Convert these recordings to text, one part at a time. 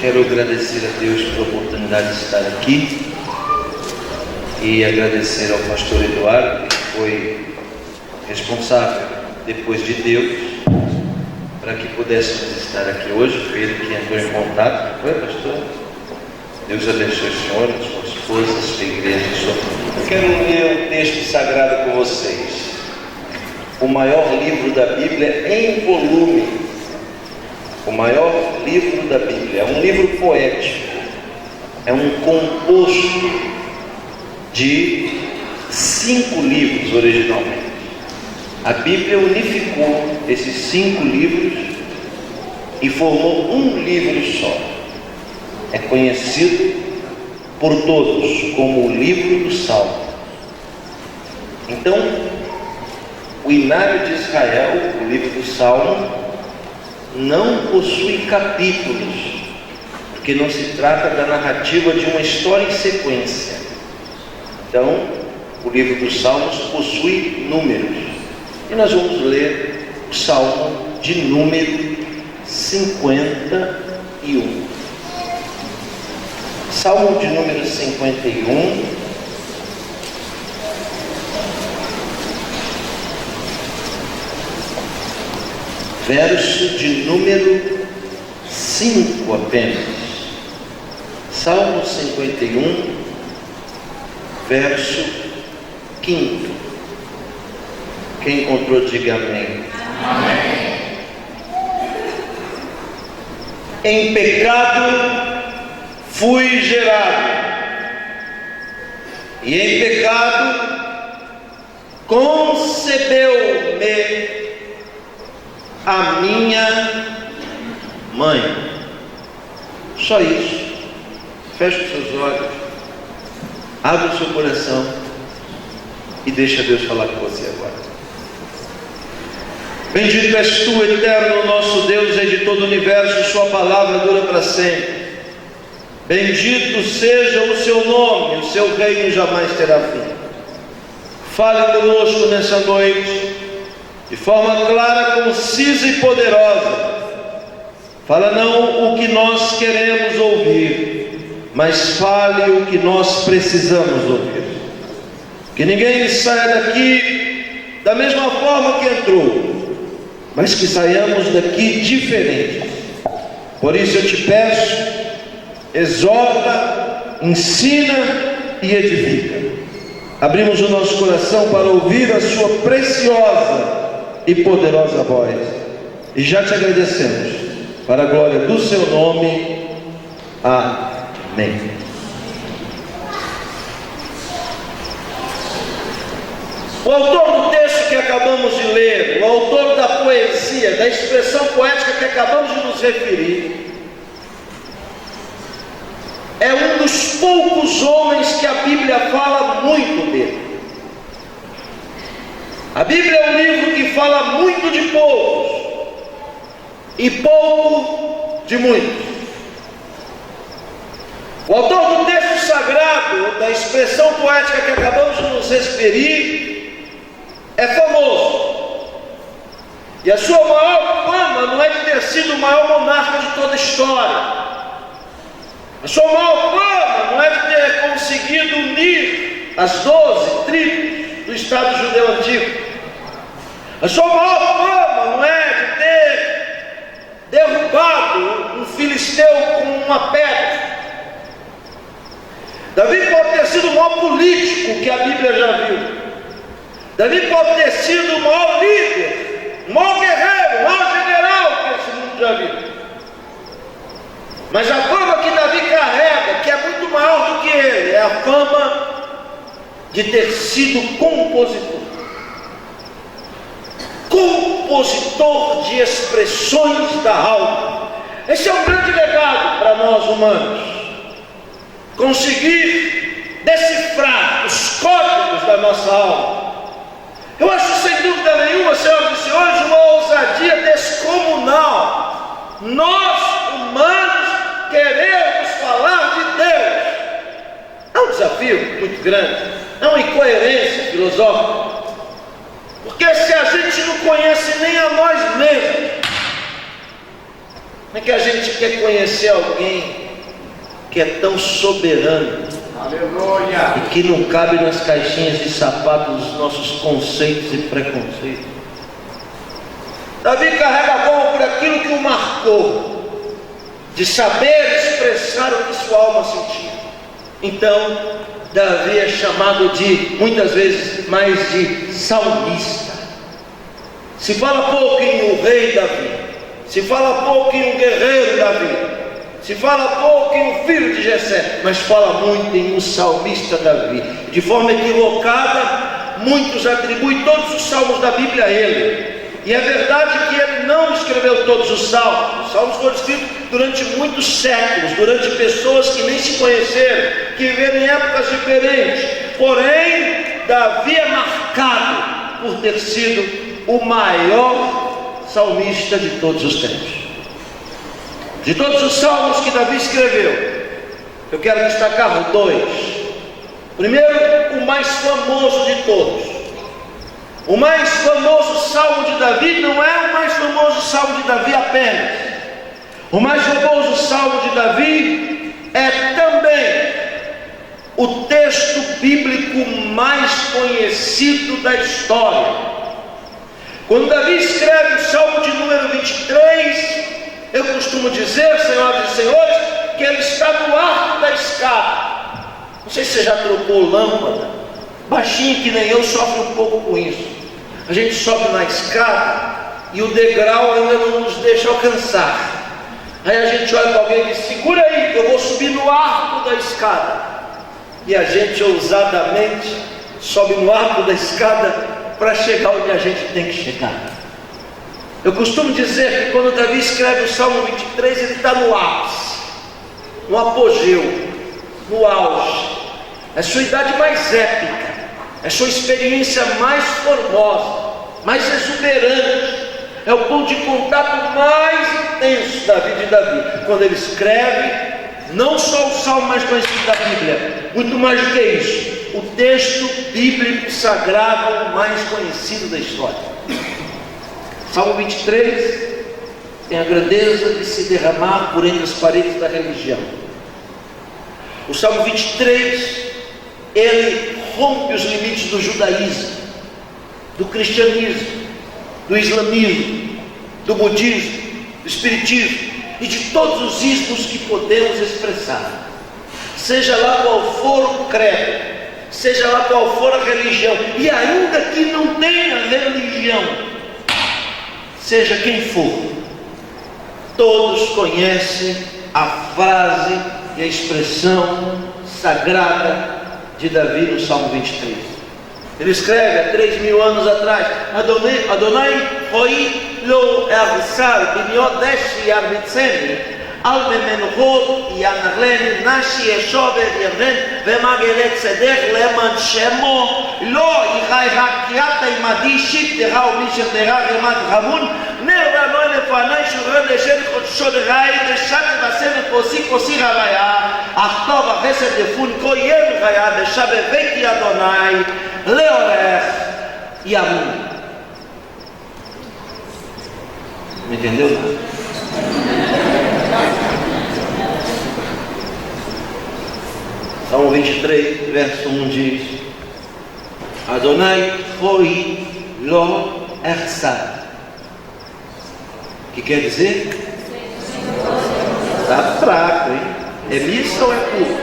Quero agradecer a Deus pela oportunidade de estar aqui e agradecer ao pastor Eduardo, que foi responsável, depois de Deus, para que pudéssemos estar aqui hoje. Foi ele que entrou em contato, foi, pastor? Deus abençoe o senhor, a sua esposa, a sua igreja, a sua família. Eu quero ler um texto sagrado com vocês. O maior livro da Bíblia em volume. O maior livro da Bíblia. É um livro poético. É um composto de 5 livros originalmente. A Bíblia unificou esses 5 livros e formou um livro só. É conhecido por todos como o livro do Salmo. Então, o Inário de Israel, o livro do Salmo, não possui capítulos, porque não se trata da narrativa de uma história em sequência. Então, o livro dos Salmos possui números. E nós vamos ler o Salmo de número 51. Salmo de número 51, verso de número 5 apenas. Salmo 51, verso 5. Quem encontrou, diga amém. Amém. Em pecado fui gerado, e em pecado concebeu-me a minha mãe. Só isso. Feche os seus olhos, abre o seu coração e deixa Deus falar com você agora. Bendito és tu, eterno nosso Deus, Rei de todo o universo, sua palavra dura para sempre. Bendito seja o seu nome, o seu reino jamais terá fim. Fale conosco nessa noite, de forma clara, concisa e poderosa. Fala não o que nós queremos ouvir, mas fale o que nós precisamos ouvir. Que ninguém saia daqui da mesma forma que entrou, mas que saiamos daqui diferentes. Por isso eu te peço, exorta, ensina e edifica. Abrimos o nosso coração para ouvir a sua preciosa e poderosa voz, e já te agradecemos, para a glória do seu nome. Amém. O autor do texto que acabamos de ler, o autor da poesia, da expressão poética que acabamos de nos referir, é um dos poucos homens que a Bíblia fala muito dele. A Bíblia é um livro que fala muito de poucos e pouco de muitos. O autor do texto sagrado, da expressão poética que acabamos de nos referir, é famoso. E a sua maior fama não é de ter sido o maior monarca de toda a história. A sua maior fama não é de ter conseguido unir as 12 tribos do Estado judeu antigo. A sua maior fama não é de ter derrubado um filisteu com uma pedra. Davi pode ter sido o maior político que a Bíblia já viu. Davi pode ter sido o maior líder, o maior guerreiro, o maior general que esse mundo já viu. Mas a fama que Davi carrega, que é muito maior do que ele, é a fama de ter sido compositor. Compositor de expressões da alma. Esse é um grande legado para nós humanos. Conseguir decifrar os códigos da nossa alma. Eu acho sem dúvida nenhuma, senhoras e senhores, uma ousadia descomunal. Nós, humanos, queremos falar de Deus. É um desafio muito grande, é uma incoerência filosófica. Porque se a gente não conhece nem a nós mesmos, Como é que a gente quer conhecer alguém que é tão soberano, aleluia, e que não cabe nas caixinhas de sapato dos nossos conceitos e preconceitos? Davi carrega a bomba por aquilo que o marcou, de saber expressar o que sua alma sentia. Então, Davi é chamado de, muitas vezes, mais de salmista. Se fala pouco em o rei Davi, se fala pouco em o guerreiro Davi, se fala pouco em o filho de Jessé, mas fala muito em um salmista Davi. De forma equivocada, muitos atribuem todos os salmos da Bíblia a ele. E é verdade que ele não escreveu todos os salmos. Os salmos foram escritos durante muitos séculos, durante pessoas que nem se conheceram, que viveram em épocas diferentes. Porém, Davi é marcado por ter sido o maior salmista de todos os tempos. De todos os salmos que Davi escreveu, eu quero destacar dois. Primeiro, o mais famoso de todos. O mais famoso salmo de Davi não é o mais famoso salmo de Davi apenas. O mais famoso salmo de Davi é também o texto bíblico mais conhecido da história. Quando Davi escreve o salmo de número 23, eu costumo dizer, senhoras e senhores, que ele está no arco da escada. Não sei se você já trocou lâmpada. Baixinho que nem eu sofre um pouco com isso. A gente sobe na escada e o degrau ainda não nos deixa alcançar. Aí a gente olha para alguém e diz: segura aí que eu vou subir no arco da escada. E a gente ousadamente sobe no arco da escada para chegar onde a gente tem que chegar. Eu costumo dizer que quando Davi escreve o Salmo 23, ele está no ápice, no apogeu, no auge. É a sua idade mais épica, é a sua experiência mais formosa, mais exuberante, é o ponto de contato mais intenso da vida de Davi, quando ele escreve não só o salmo mais conhecido da Bíblia, muito mais do que isso, o texto bíblico sagrado mais conhecido da história. Salmo 23 tem a grandeza de se derramar por entre as paredes da religião. O Salmo 23, ele rompe os limites do judaísmo, do cristianismo, do islamismo, do budismo, do espiritismo e de todos os ismos que podemos expressar. Seja lá qual for o credo, seja lá qual for a religião, e ainda que não tenha religião, seja quem for, todos conhecem a frase e a expressão sagrada de Davi no Salmo 23. Ele escreve há 3.000 anos atrás: Adonai roi lo ersar b'miodesh yarmitzeni al memenchot yanarleni nashi eshover yerren v'magelet tzedech leman shemo lo yichai hakiata imadi shit decha umisher decha remat hamun ner v'anoy lefanai shurren leshen chodsho derai deshat v'asem kosi kosi ralaya achtov achesed defun ko yem chaya desha beveti Adonai leorech yamun. Me entendeu? Salmo 23, verso 1 diz: Adonai roi lo ersar. O que quer dizer? Está fraco, hein? É missa ou é culto?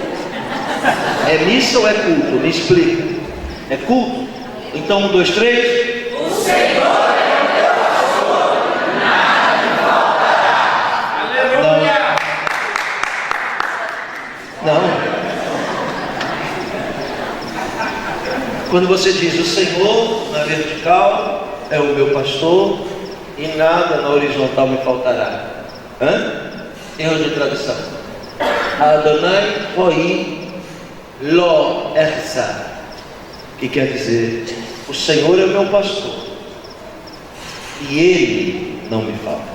É missa ou é culto? Me explica. É culto? Então 1, 2, 3. O Senhor é o meu pastor, nada me faltará. Aleluia! Não. Quando você diz o Senhor na vertical é o meu pastor e nada na horizontal me faltará. Erro de tradução. Adonai roi lo ersar. Que quer dizer: o Senhor é o meu pastor e Ele não me falta.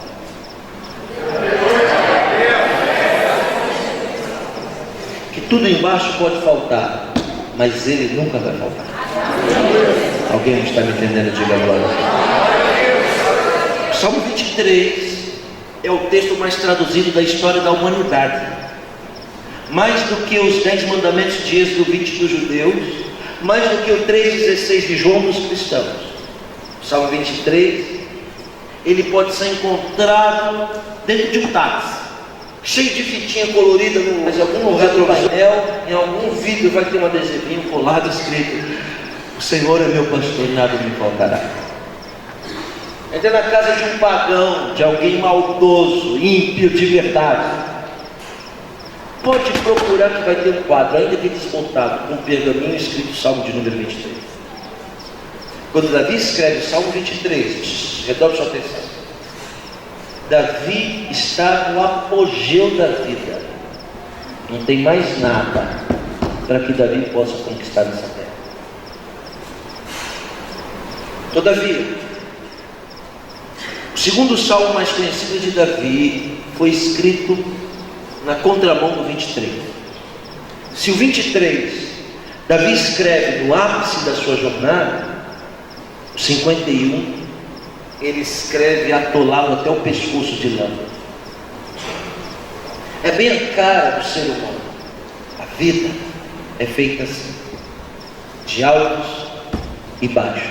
Que tudo embaixo pode faltar, mas Ele nunca vai faltar. Alguém não está me entendendo? Diga agora. Salmo 23 é o texto mais traduzido da história da humanidade. Mais do que os 10 mandamentos de Êxodo 20 dos judeus, mais do que o 3,16 de João dos cristãos. O Salmo 23, ele pode ser encontrado dentro de um táxi, cheio de fitinha colorida, em algum retrovisor, em algum vidro vai ter um adesivinho colado escrito: o Senhor é meu pastor, nada me faltará. Entra na casa de um pagão, de alguém maldoso, ímpio de verdade, pode procurar que vai ter um quadro, ainda que desmontado, com um pergaminho escrito Salmo de número 23. Quando Davi escreve o Salmo 23, redobre sua atenção, Davi está no apogeu da vida. Não tem mais nada para que Davi possa conquistar nessa terra. Todavia, o segundo salmo mais conhecido de Davi foi escrito na contramão do 23. Se o 23 Davi escreve no ápice da sua jornada, o 51 ele escreve atolado até o pescoço de lama. É bem a cara do ser humano. A vida é feita assim, de altos e baixos,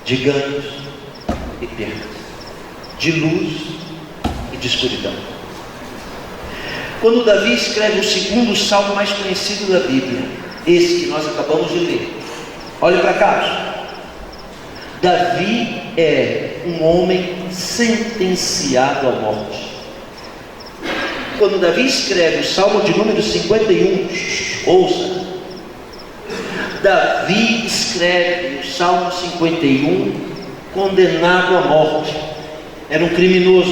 de ganhos e perdas, de luz e de escuridão. Quando Davi escreve o segundo salmo mais conhecido da Bíblia, esse que nós acabamos de ler, olhe para cá. Davi é um homem sentenciado à morte. Quando Davi escreve o salmo de número 51, ouça, Davi escreve o salmo 51 condenado à morte. Era um criminoso,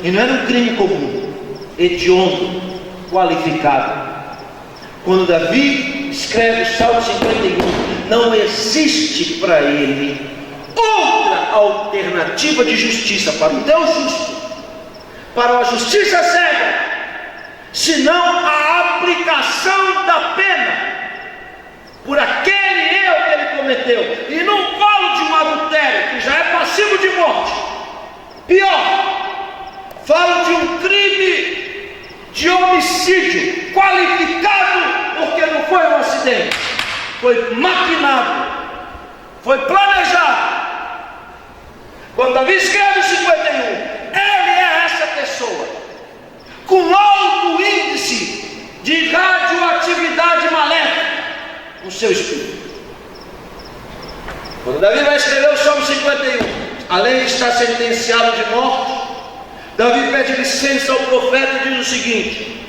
e não era um crime comum, hediondo, qualificado. Quando Davi escreve o salmo 51, não existe para ele outra alternativa de justiça para um Deus justo, para uma justiça cega, senão a aplicação da pena por aquele erro que ele cometeu. E não falo de um adultério que já é passivo de morte, pior, falo de um crime de homicídio qualificado, porque não foi um acidente, foi maquinado, foi planejado. Quando Davi escreve o 51, ele é essa pessoa, com alto índice de radioatividade maléfica no seu espírito. Quando Davi vai escrever o Salmo 51, além de estar sentenciado de morte, Davi pede licença ao profeta e diz o seguinte: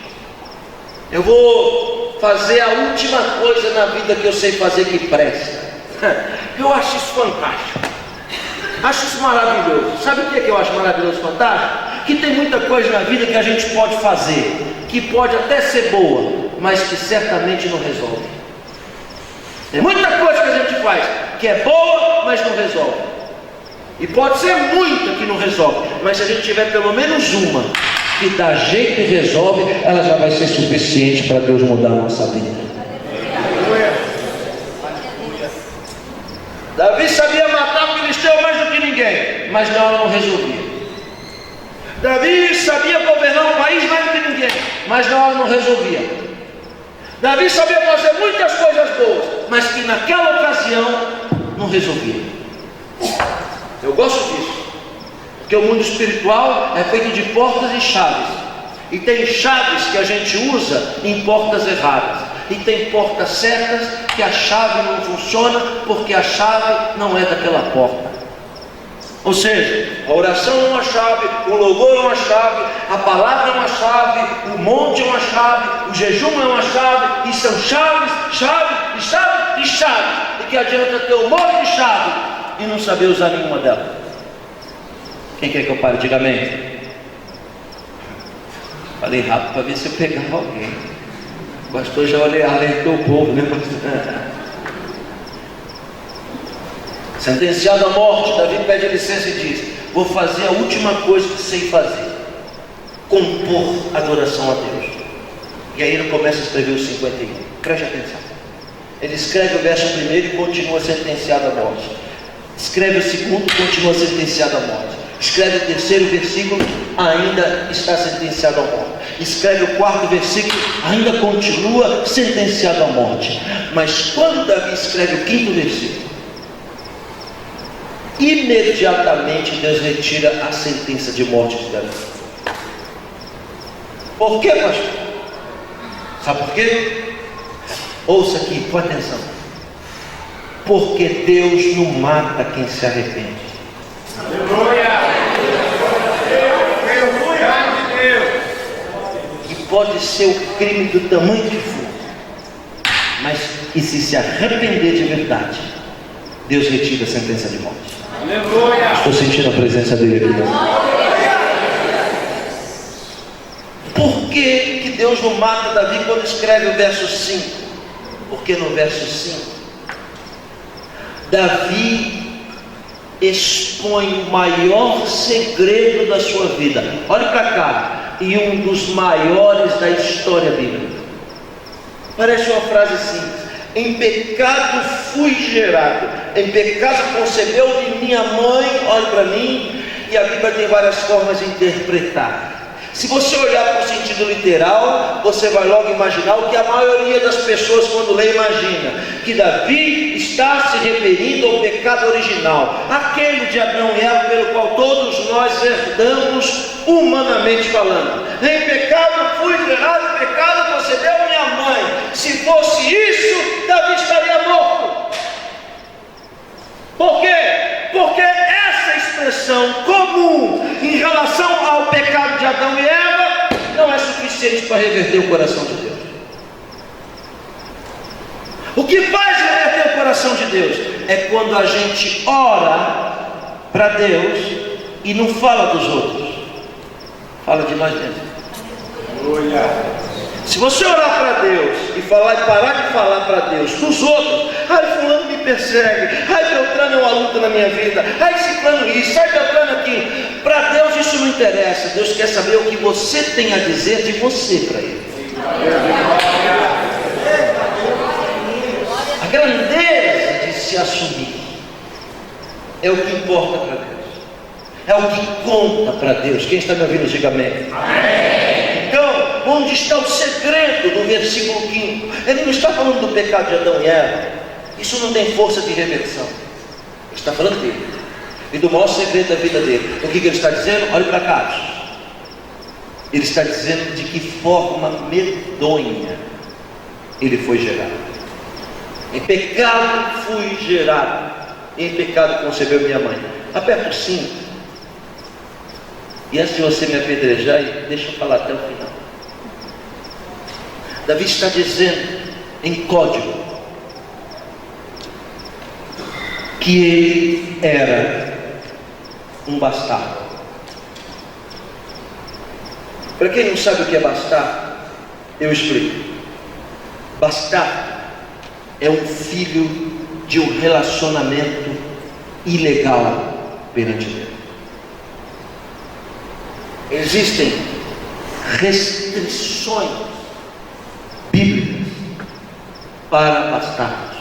eu vou fazer a última coisa na vida que eu sei fazer que presta. Eu acho isso fantástico, acho isso maravilhoso. Sabe o que eu acho maravilhoso, fantástico? Que tem muita coisa na vida que a gente pode fazer, que pode até ser boa, mas que certamente não resolve. Tem muita coisa que a gente faz que é boa, mas não resolve. E pode ser muita que não resolve, mas se a gente tiver pelo menos uma que dá jeito e resolve, ela já vai ser suficiente para Deus mudar a nossa vida. Davi sabia matar o filisteu mais do que ninguém, mas ela não resolvia. Davi sabia governar um país mais do que ninguém, mas ela não resolvia. Davi sabia fazer muitas coisas boas, mas que naquela ocasião não resolvia. Eu gosto disso, porque o mundo espiritual é feito de portas e chaves, e tem chaves que a gente usa em portas erradas, e tem portas certas que a chave não funciona porque a chave não é daquela porta. Ou seja, a oração é uma chave, o louvor é uma chave, a palavra é uma chave, o monte é uma chave, o jejum é uma chave, e são chaves, chaves e chaves e chaves. E que adianta ter um monte de chave e não saber usar nenhuma delas? Quem quer que eu pare? Diga amém. Falei rápido para ver se eu pegava alguém. O pastor já alertou o povo, né, pastor? Sentenciado à morte, Davi pede licença e diz: vou fazer a última coisa que sei fazer, compor adoração a Deus. E aí ele começa a escrever o 51. Preste atenção. Ele escreve o verso 1 e continua sentenciado à morte. Escreve o segundo e continua sentenciado à morte. Escreve o terceiro versículo, ainda está sentenciado à morte. Escreve o quarto versículo, ainda continua sentenciado à morte. Mas quando Davi escreve o quinto versículo, imediatamente Deus retira a sentença de morte de Davi. Por quê, pastor? Sabe por quê? Ouça aqui, com atenção. Porque Deus não mata quem se arrepende. Aleluia! E pode ser o crime do tamanho que for, mas e se arrepender de verdade, Deus retira a sentença de morte. Aleluia! Estou sentindo a presença dele aqui. Por que Deus não mata Davi quando escreve o verso 5? Porque no verso 5 Davi expõe o maior segredo da sua vida. Olhe para cá. E um dos maiores da história bíblica. Parece uma frase simples. Em pecado fui gerado, em pecado concebeu de minha mãe. Olhe para mim. E a Bíblia tem várias formas de interpretar. Se você olhar para o sentido literal, você vai logo imaginar o que a maioria das pessoas quando lê imagina, que Davi está se referindo ao pecado original, aquele de Adão e Eva, pelo qual todos nós herdamos humanamente falando. Em pecado fui gerado, em pecado concebeu minha mãe. Se fosse isso, Davi estaria morto. Por quê? Porque essa expressão comum em relação ao pecado de Adão e Eva não é suficiente para reverter o coração de Deus. O que faz reverter o coração de Deus é quando a gente ora para Deus e não fala dos outros, fala de nós mesmos. Se você orar para Deus e parar de falar para Deus dos outros, ai, fulano me persegue, ai, Beltrano é uma luta na minha vida, ai, ciclano isso, ai, Beltrano aquilo, para Deus isso não interessa. Deus quer saber o que você tem a dizer de você para Ele. A grandeza de se assumir é o que importa para Deus, é o que conta para Deus. Quem está me ouvindo, diga amém. Amém. Então, onde está o segredo do versículo 5? Ele não está falando do pecado de Adão e Eva. Isso não tem força de reversão. Ele está falando dele e do maior segredo da vida dele. O que ele está dizendo? Olhe para cá. Ele está dizendo de que forma medonha ele foi gerado. Em pecado fui gerado, em pecado concebeu minha mãe. Aperta o 5. E antes de você me apedrejar, deixa eu falar até o final. Davi está dizendo em código que ele era um bastardo. Para quem não sabe o que é bastardo, eu explico. Bastardo é um filho de um relacionamento ilegal perante Deus. Existem restrições bíblicas para bastardos.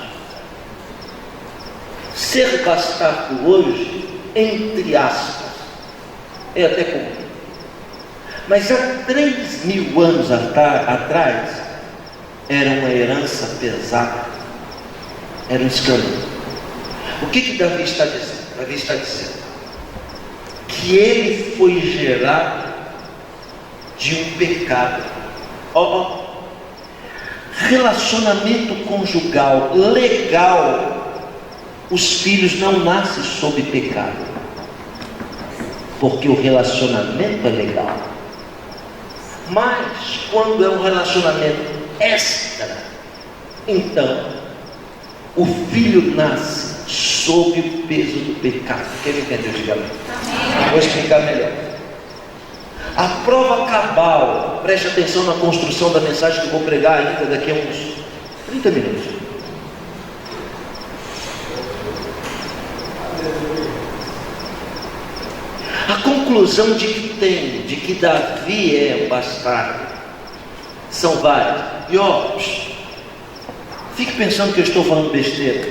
Ser bastardo hoje, entre aspas, é até comum. Mas há 3.000 anos atrás, era uma herança pesada, era um escândalo. O que Davi está dizendo? Davi está dizendo que ele foi gerado de um pecado. Relacionamento conjugal legal, os filhos não nascem sob pecado, porque o relacionamento é legal. Mas quando é um relacionamento extra, então o filho nasce sob o peso do pecado. Quem entendeu? Diga amém. Vou explicar melhor. A prova cabal, preste atenção na construção da mensagem que eu vou pregar ainda daqui a uns 30 minutos. A conclusão de que Davi é um bastardo são várias. E fique pensando que eu estou falando besteira.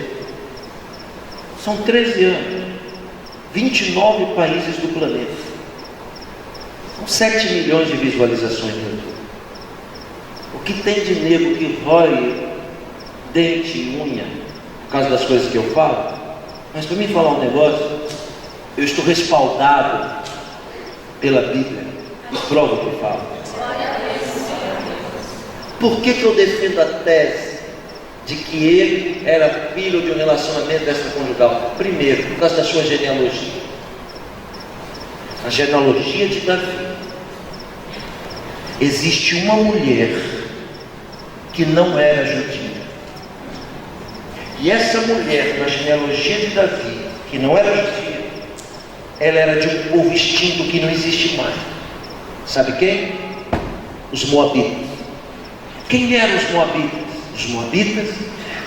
São 13 anos. 29 países do planeta, com 7 milhões de visualizações no YouTube. O que tem de nego que rói dente e unha por causa das coisas que eu falo? Mas para mim falar um negócio, eu estou respaldado pela Bíblia e provo o que eu falo. Por que eu defendo a tese de que ele era filho de um relacionamento extraconjugal? Primeiro, por causa da sua genealogia. A genealogia de Davi. Existe uma mulher que não era judia. E essa mulher, na genealogia de Davi, que não era judia, ela era de um povo extinto que não existe mais. Sabe quem? Os Moabitas. Quem eram os Moabitas? Os Moabitas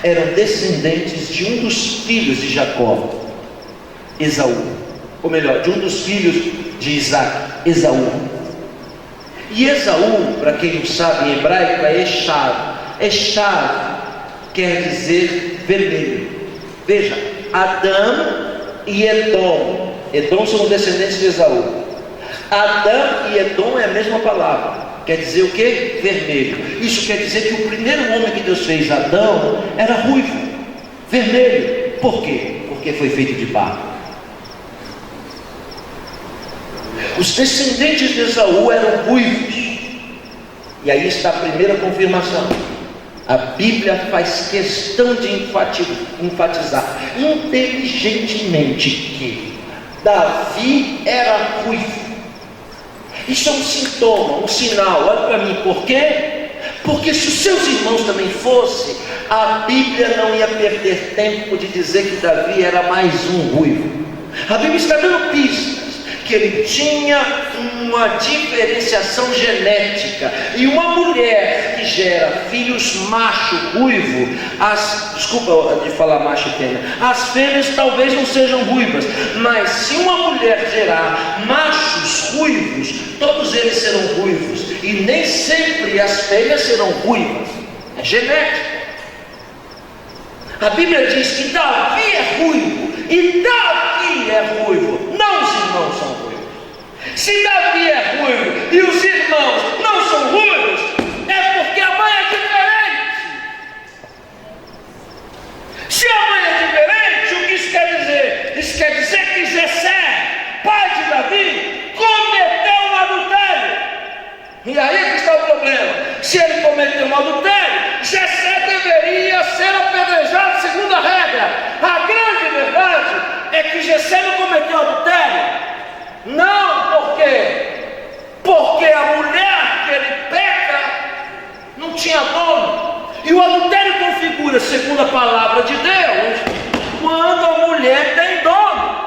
eram descendentes de um dos filhos de Jacó, Esaú. Ou melhor, de um dos filhos de Isaac, Esaú. E Esaú, para quem não sabe em hebraico, é Eshav. Eshav quer dizer vermelho. Veja, Adão e Edom. Edom são descendentes de Esaú. Adão e Edom é a mesma palavra. Quer dizer o que? Vermelho. Isso quer dizer que o primeiro homem que Deus fez, Adão, era ruivo, vermelho. Por quê? Porque foi feito de barro. Os descendentes de Esaú eram ruivos. E aí está a primeira confirmação. A Bíblia faz questão de enfatizar inteligentemente que Davi era ruivo. Isso é um sintoma, um sinal. Olha para mim, por quê? Porque se os seus irmãos também fossem, a Bíblia não ia perder tempo de dizer que Davi era mais um ruivo. A Bíblia está dando pistas que ele tinha uma diferenciação genética. E uma mulher que gera filhos macho, ruivo, desculpa de falar macho e fêmea, as fêmeas talvez não sejam ruivas, mas se uma mulher gerar machos ruivos, todos eles serão ruivos, e nem sempre as fêmeas serão ruivas. É genética. A Bíblia diz que Davi é ruivo, e Davi é ruivo, não os irmãos são ruivos. Se Davi é ruivo e os irmãos não são ruivos, é porque a mãe é diferente. Se a mãe é diferente, o que isso quer dizer? Isso quer dizer que Jessé, pai de Davi, cometeu um adultério. E aí que está o problema. Se ele cometeu um adultério, Jessé deveria ser apedrejado segundo a regra. A grande verdade é que Jessé não cometeu adultério. Não, por quê? Porque a mulher que ele peca não tinha dono. E o adultério configura, segundo a palavra de Deus, quando a mulher tem dono.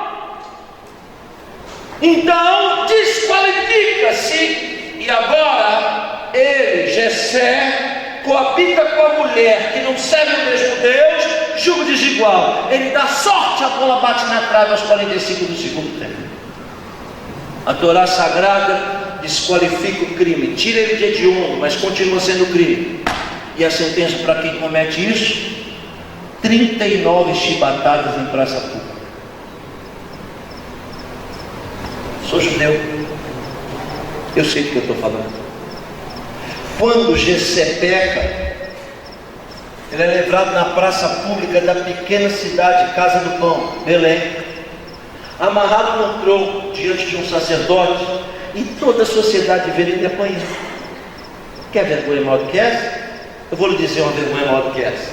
Então desqualifica-se. E agora ele, Jessé, coabita com a mulher que não serve o mesmo Deus, julgo desigual. Ele dá sorte, a bola bate na trave aos 45 do segundo tempo. A Torá Sagrada desqualifica o crime, tira ele de hediondo, mas continua sendo crime. E a sentença para quem comete isso? 39 chibatadas em praça pública. Sou judeu, eu sei do que eu estou falando. Quando Jessé peca, ele é levado na praça pública da pequena cidade Casa do Pão, Belém, amarrado no tronco diante de um sacerdote, e toda a sociedade vê ele apanhando. Quer vergonha maior do que essa? Eu vou lhe dizer uma vergonha maior do que essa.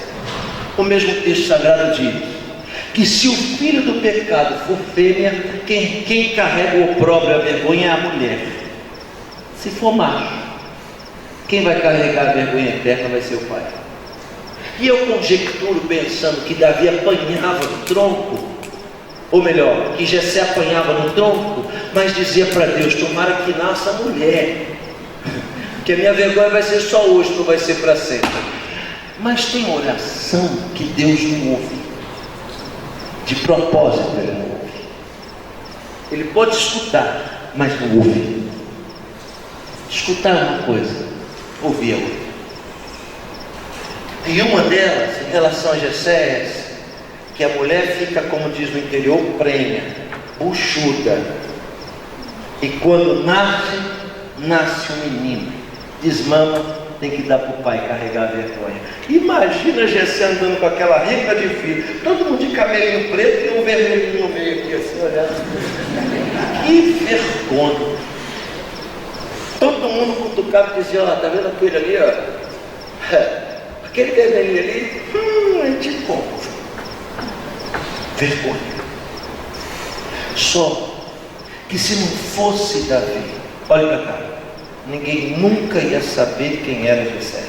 O mesmo texto sagrado diz que se o filho do pecado for fêmea, quem carrega o opróbrio, a vergonha é a mulher. Se for macho, quem vai carregar a vergonha eterna vai ser o pai. E eu conjecturo pensando que Davi apanhava no tronco, ou melhor, que Jessé apanhava no tronco, mas dizia para Deus: tomara que nasça a mulher, que a minha vergonha vai ser só hoje, não vai ser para sempre. Mas tem oração que Deus não ouve, de propósito ele não ouve. Ele pode escutar, mas não ouve. Escutar é uma coisa, ouvir é outra. E uma delas, em relação a Jessé, que a mulher fica, como diz no interior, prenha. buchuda. E quando nasce um menino, desmama, tem que dar para o pai carregar a vergonha. Imagina Jessé andando com aquela rica de filho, todo mundo de cabelinho preto e um vermelhinho no meio aqui, assim, olhando. Que vergonha! Todo mundo cutucava e dizia: ó, tá vendo aquele ali, ó? Aquele vermelhinho ali, a gente conta. Vergonha. Só que se não fosse Davi, olha para cá, ninguém nunca ia saber quem era Jessé.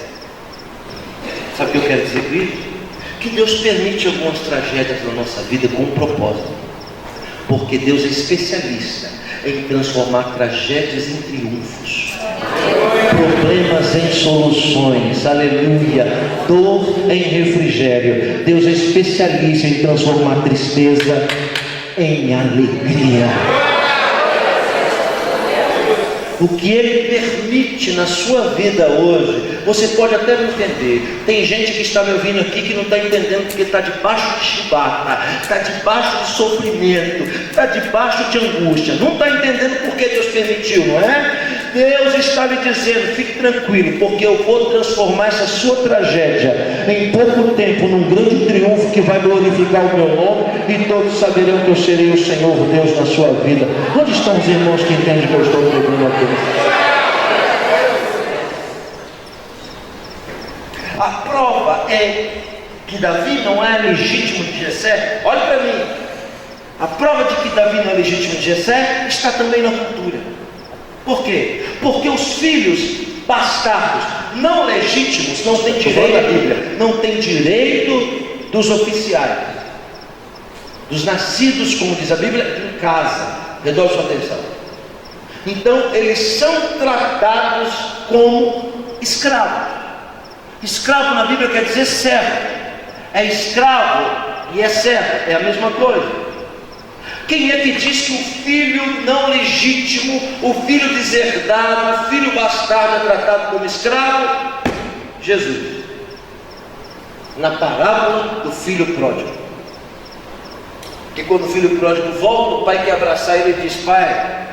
Sabe o que eu quero dizer com isso? Que Deus permite algumas tragédias na nossa vida com um propósito, porque Deus é especialista em transformar tragédias em triunfos, problemas em soluções, aleluia, dor em refrigério. Deus é especialista em transformar tristeza em alegria. O que Ele permite na sua vida hoje, você pode até não entender. Tem gente que está me ouvindo aqui que não está entendendo, porque está debaixo de chibata, está debaixo de sofrimento, está debaixo de angústia, não está entendendo porque Deus permitiu, não é? Deus está lhe dizendo: fique tranquilo, porque eu vou transformar essa sua tragédia em pouco tempo num grande triunfo que vai glorificar o meu nome, e todos saberão que eu serei o Senhor Deus na sua vida. Onde estão os irmãos que entendem que eu estou pregando aqui? A prova é que Davi não é legítimo de Jessé. Olha para mim, a prova de que Davi não é legítimo de Jessé está também na cultura. Por quê? Porque os filhos bastardos não legítimos não têm direito à Bíblia, não têm direito dos oficiais, dos nascidos, como diz a Bíblia, em casa. Redobra sua atenção. Então eles são tratados como escravos. Escravo na Bíblia quer dizer servo. É escravo e é servo, é a mesma coisa. Quem é que diz que o filho não legítimo, o filho deserdado, o filho bastardo é tratado como escravo? Jesus. Na parábola do filho pródigo. Que quando o filho pródigo volta, o pai quer abraçar ele e diz: pai,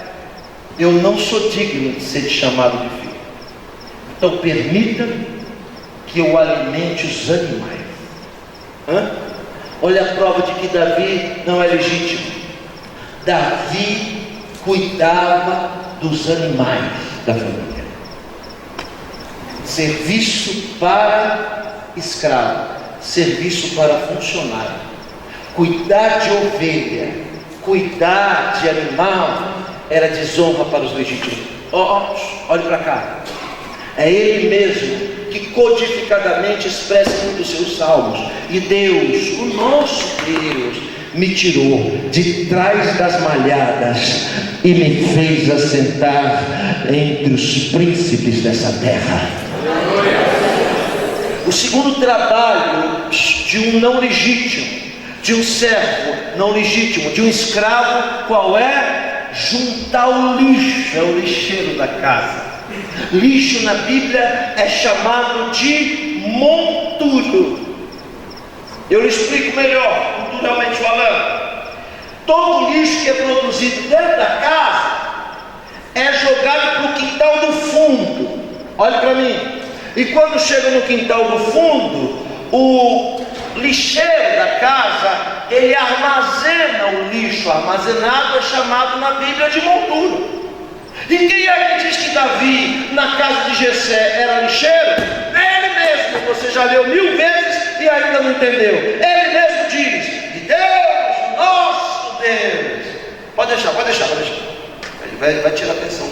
eu não sou digno de ser chamado de filho, então permita que eu alimente os animais. Olha a prova de que Davi não é legítimo. Davi cuidava dos animais da família. Serviço para escravo, serviço para funcionário. Cuidar de ovelha, cuidar de animal era desonra para os legítimos. Olhe para cá. É Ele mesmo que codificadamente expressa em um dos seus salmos: e Deus, o nosso Deus, me tirou de trás das malhadas e me fez assentar entre os príncipes dessa terra. O segundo trabalho de um não legítimo, de um servo não legítimo, de um escravo, qual é? Juntar o lixo. É o lixeiro da casa. Lixo na Bíblia é chamado de monturo. Eu lhe explico melhor, culturalmente falando. Todo lixo que é produzido dentro da casa é jogado para o quintal do fundo. Olhe para mim. E quando chega no quintal do fundo, o lixeiro da casa, ele armazena o lixo. Armazenado é chamado na Bíblia de monturo. E quem é que diz que Davi, na casa de Jessé, era lixeiro? Ele mesmo. Você já leu 1000 vezes e ainda não entendeu. Ele mesmo diz: de Deus, nosso Deus. Pode deixar. Ele vai tirar a atenção.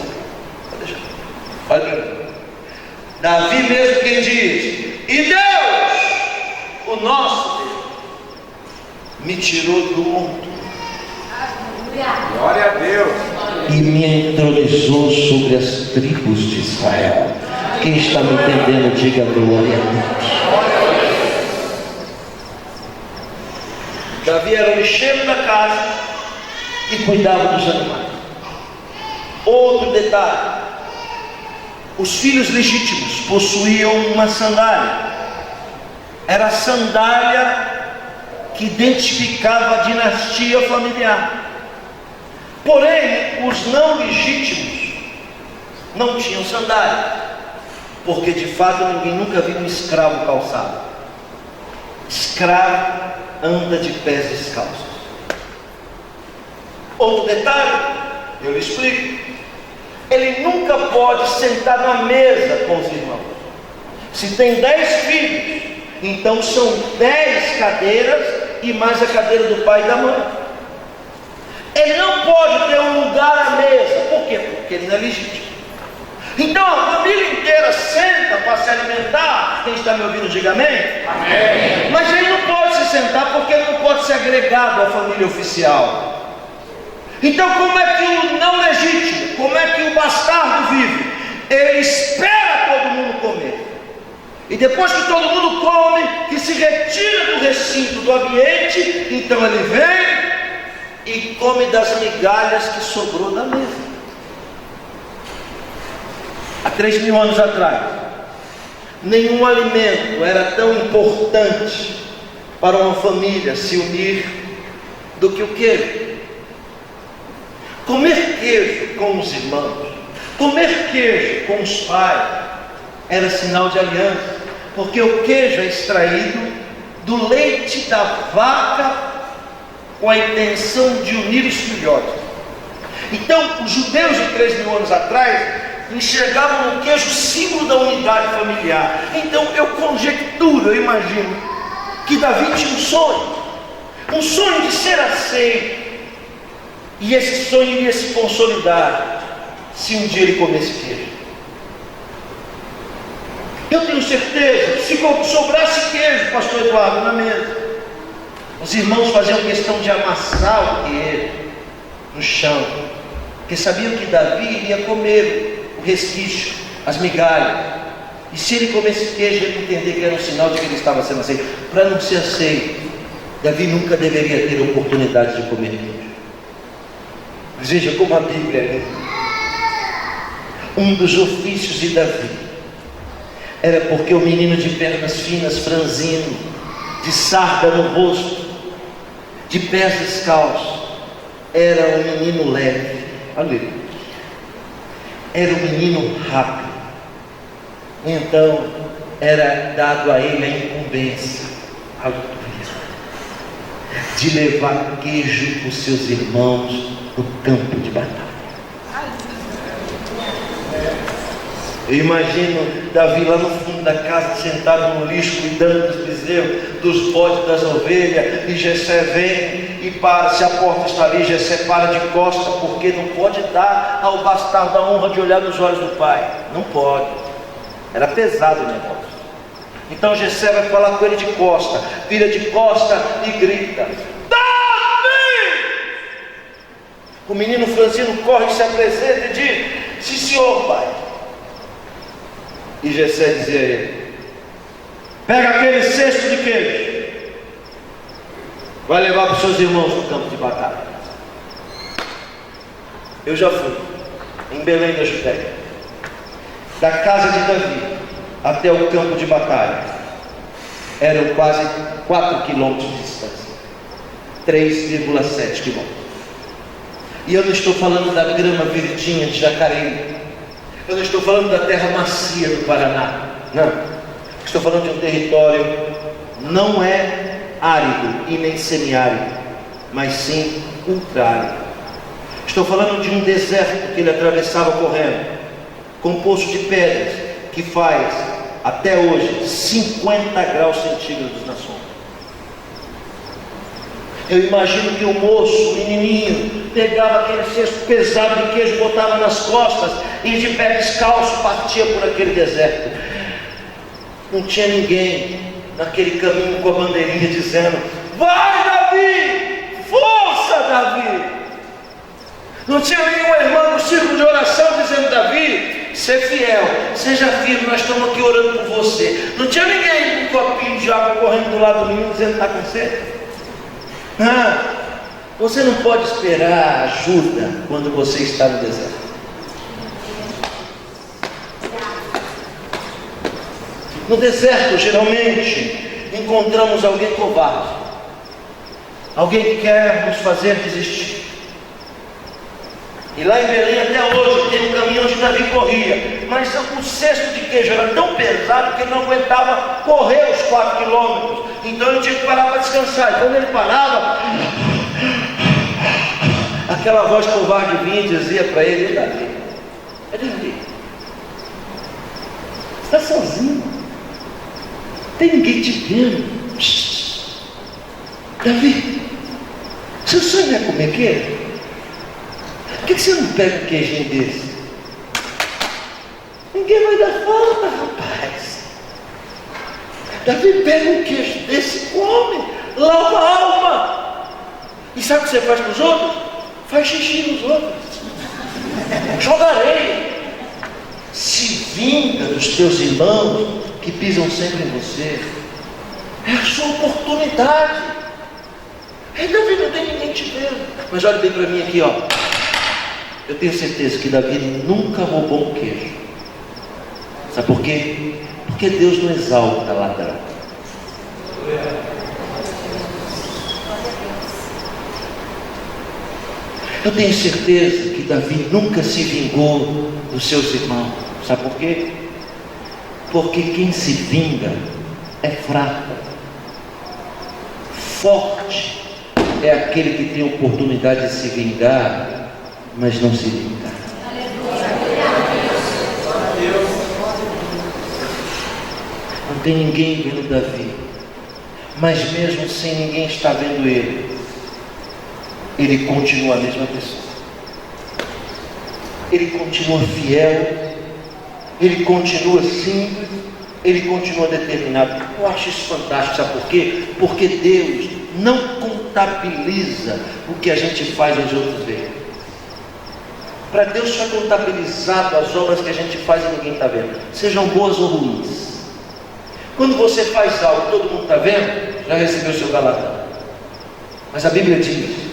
Pode deixar. Olha para mim. Davi mesmo quem diz: e Deus, o nosso Deus, me tirou do monturo. Glória a Deus. E me entronizou sobre as tribos de Israel. Quem está me entendendo, diga glória a Deus. Davi era o lixeiro da casa e cuidava dos animais. Outro detalhe: os filhos legítimos possuíam uma sandália. Era a sandália que identificava a dinastia familiar. Porém, os não legítimos não tinham sandália, porque de fato ninguém nunca viu um escravo calçado. Escravo anda de pés descalços. Outro detalhe, eu lhe explico. Ele nunca pode sentar na mesa com os irmãos. Se tem 10 filhos, então são 10 cadeiras e mais a cadeira do pai e da mãe. Ele não pode ter um lugar à mesa. Por quê? Porque ele não é legítimo. Então a família inteira senta para se alimentar. Quem está me ouvindo, diga amém. Amém. Mas ele não pode se sentar porque ele não pode ser agregado à família oficial. Então como é que o não legítimo, como é que o bastardo vive? Ele espera todo mundo comer. E depois que todo mundo come, que se retira do recinto, do ambiente, então ele vem e come das migalhas que sobrou da mesa. Há 3.000 anos atrás, nenhum alimento era tão importante para uma família se unir do que o queijo. Comer queijo com os irmãos, comer queijo com os pais, era sinal de aliança, porque o queijo é extraído do leite da vaca com a intenção de unir os filhotes. Então, os judeus de 3.000 anos atrás enxergavam no queijo o símbolo da unidade familiar. Então, eu conjecturo, eu imagino que Davi tinha um sonho de ser aceito, e esse sonho iria se consolidar se um dia ele comesse queijo. Eu tenho certeza que se sobrasse queijo, pastor Eduardo, na mesa, os irmãos faziam questão de amassar o queijo no chão, porque sabiam que Davi iria comer o resquício, as migalhas, e se ele comesse queijo, ele ia entender que era um sinal de que ele estava sendo aceito. Para não ser aceito, Davi nunca deveria ter oportunidade de comer queijo. Mas veja como a Bíblia é. Um dos ofícios de Davi era porque o menino de pernas finas, franzino, de sarda no rosto, de pés descalços, era um menino leve. Aleluia. Era um menino rápido. Então era dado a ele a incumbência, aleluia, de levar queijo para os seus irmãos no campo de batalha. Eu imagino Davi lá no fundo da casa, sentado no lixo, cuidando dos bezerros, dos bodes, das ovelhas, e Jessé vem e para. Se a porta está ali, Jessé para de costa, porque não pode dar ao bastardo a honra de olhar nos olhos do pai. Não pode. Era pesado o negócio. Então Jessé vai falar com ele de costa, vira de costa e grita: Davi! O menino franzino corre e se apresenta e diz: sim, senhor, pai. E Jessé dizia a ele: pega aquele cesto de queijo, vai levar para os seus irmãos no campo de batalha. Eu já fui em Belém da Judéia, da casa de Davi até o campo de batalha eram quase 4 quilômetros de distância, 3,7 quilômetros. E eu não estou falando da grama verdinha de Jacareí, eu não estou falando da terra macia do Paraná, não. Estou falando de um território não é árido e nem semiárido, mas sim ultrárido. Estou falando de um deserto que ele atravessava correndo, composto de pedras, que faz até hoje 50 graus centígrados na sombra. Eu imagino que o moço, o menininho, pegava aquele cesto pesado de queijo, botava nas costas e de pé descalço partia por aquele deserto. Não tinha ninguém naquele caminho com a bandeirinha dizendo: vai, Davi! Força, Davi! Não tinha nenhum irmão no círculo de oração dizendo: Davi, ser fiel, seja firme, nós estamos aqui orando por você. Não tinha ninguém com um copinho de água correndo do lado do menino dizendo: está com sede? Você não pode esperar ajuda quando você está no deserto. No deserto, geralmente, encontramos alguém covarde, alguém que quer nos fazer desistir. E lá em Belém até hoje tem um caminhão onde Davi corria, mas o cesto de queijo era tão pesado que ele não aguentava correr os 4 quilômetros, então ele tinha que parar para descansar. E quando ele parava, aquela voz covarde vinha e dizia para ele: Davi, é Davi, você está sozinho, tem ninguém te vendo. Davi, seu sonho é comer queijo? Por que você não pega um queijinho desse? Ninguém vai dar falta, rapaz. Davi, pega um queijo desse, come, lava a alma. E sabe o que você faz com os outros? Faz xixi nos outros, joga areia, se vinga dos teus irmãos que pisam sempre em você. É a sua oportunidade. Davi, não tem ninguém te vendo. Mas olha bem para mim aqui, ó. Eu tenho certeza que Davi nunca roubou um queijo. Sabe por quê? Porque Deus não exalta ladrão. Eu tenho certeza que Davi nunca se vingou dos seus irmãos. Sabe por quê? Porque quem se vinga é fraco. Forte é aquele que tem oportunidade de se vingar, mas não se vinga. Não tem ninguém vendo Davi, mas mesmo sem ninguém estar vendo ele continua a mesma pessoa. Ele continua fiel, ele continua simples, ele continua determinado. Eu acho isso fantástico, sabe por quê? Porque Deus não contabiliza o que a gente faz aos outros verem. Para Deus só é contabilizado as obras que a gente faz e ninguém está vendo, sejam boas ou ruins. Quando você faz algo e todo mundo está vendo, já recebeu o seu galardão. Mas a Bíblia diz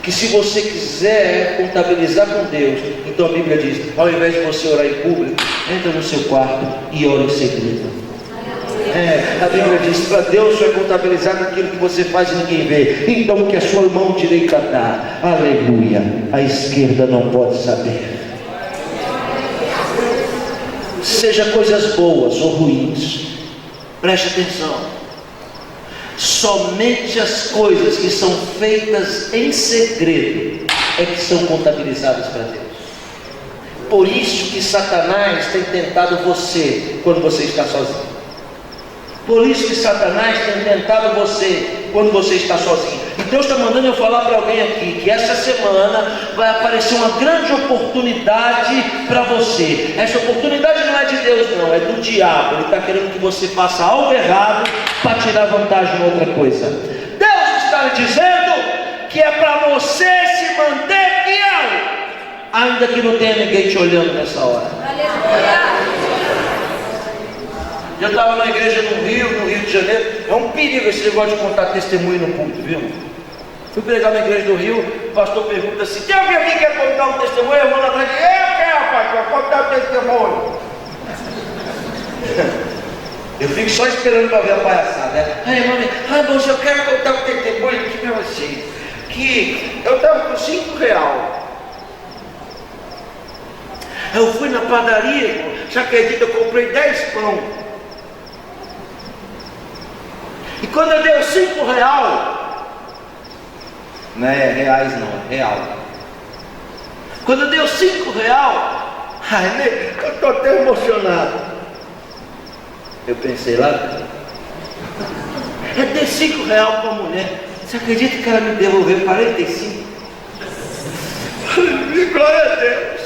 que se você quiser contabilizar com Deus, então a Bíblia diz: ao invés de você orar em público, entra no seu quarto e ora em segredo. A Bíblia diz: para Deus só é contabilizado aquilo que você faz e ninguém vê. Então o que a sua mão direita dá, aleluia, a esquerda não pode saber. Seja coisas boas ou ruins, preste atenção. Somente as coisas que são feitas em segredo é que são contabilizadas para Deus. Por isso que Satanás tem tentado você quando você está sozinho. Por isso que Satanás tem tentado você quando você está sozinho. E Deus está mandando eu falar para alguém aqui que essa semana vai aparecer uma grande oportunidade para você. Essa oportunidade não é de Deus não, é do diabo. Ele está querendo que você faça algo errado para tirar vantagem em outra coisa. Deus está lhe dizendo que é para você se manter fiel, ainda que não tenha ninguém te olhando nessa hora. Aleluia. Eu estava na igreja no Rio de Janeiro. É um perigo esse negócio de contar testemunho no púlpito, viu? Fui pregar na igreja do Rio, o pastor pergunta assim: tem alguém aqui que quer contar um testemunho? Eu vou lá atrás e digo: eu quero, pastor, contar um testemunho. Eu fico só esperando para ver a palhaçada, né? Irmão, eu quero contar um testemunho aqui para vocês. Que eu estava com R$5. Eu fui na padaria, irmão. Você acredita? Eu comprei 10 pão. E quando eu dei os R$5, não é reais não, é real. Quando eu dei os R$5, eu estou até emocionado. Eu pensei lá, é ter R$5 para a mulher. Você acredita que ela me devolveu 45? Glória a Deus.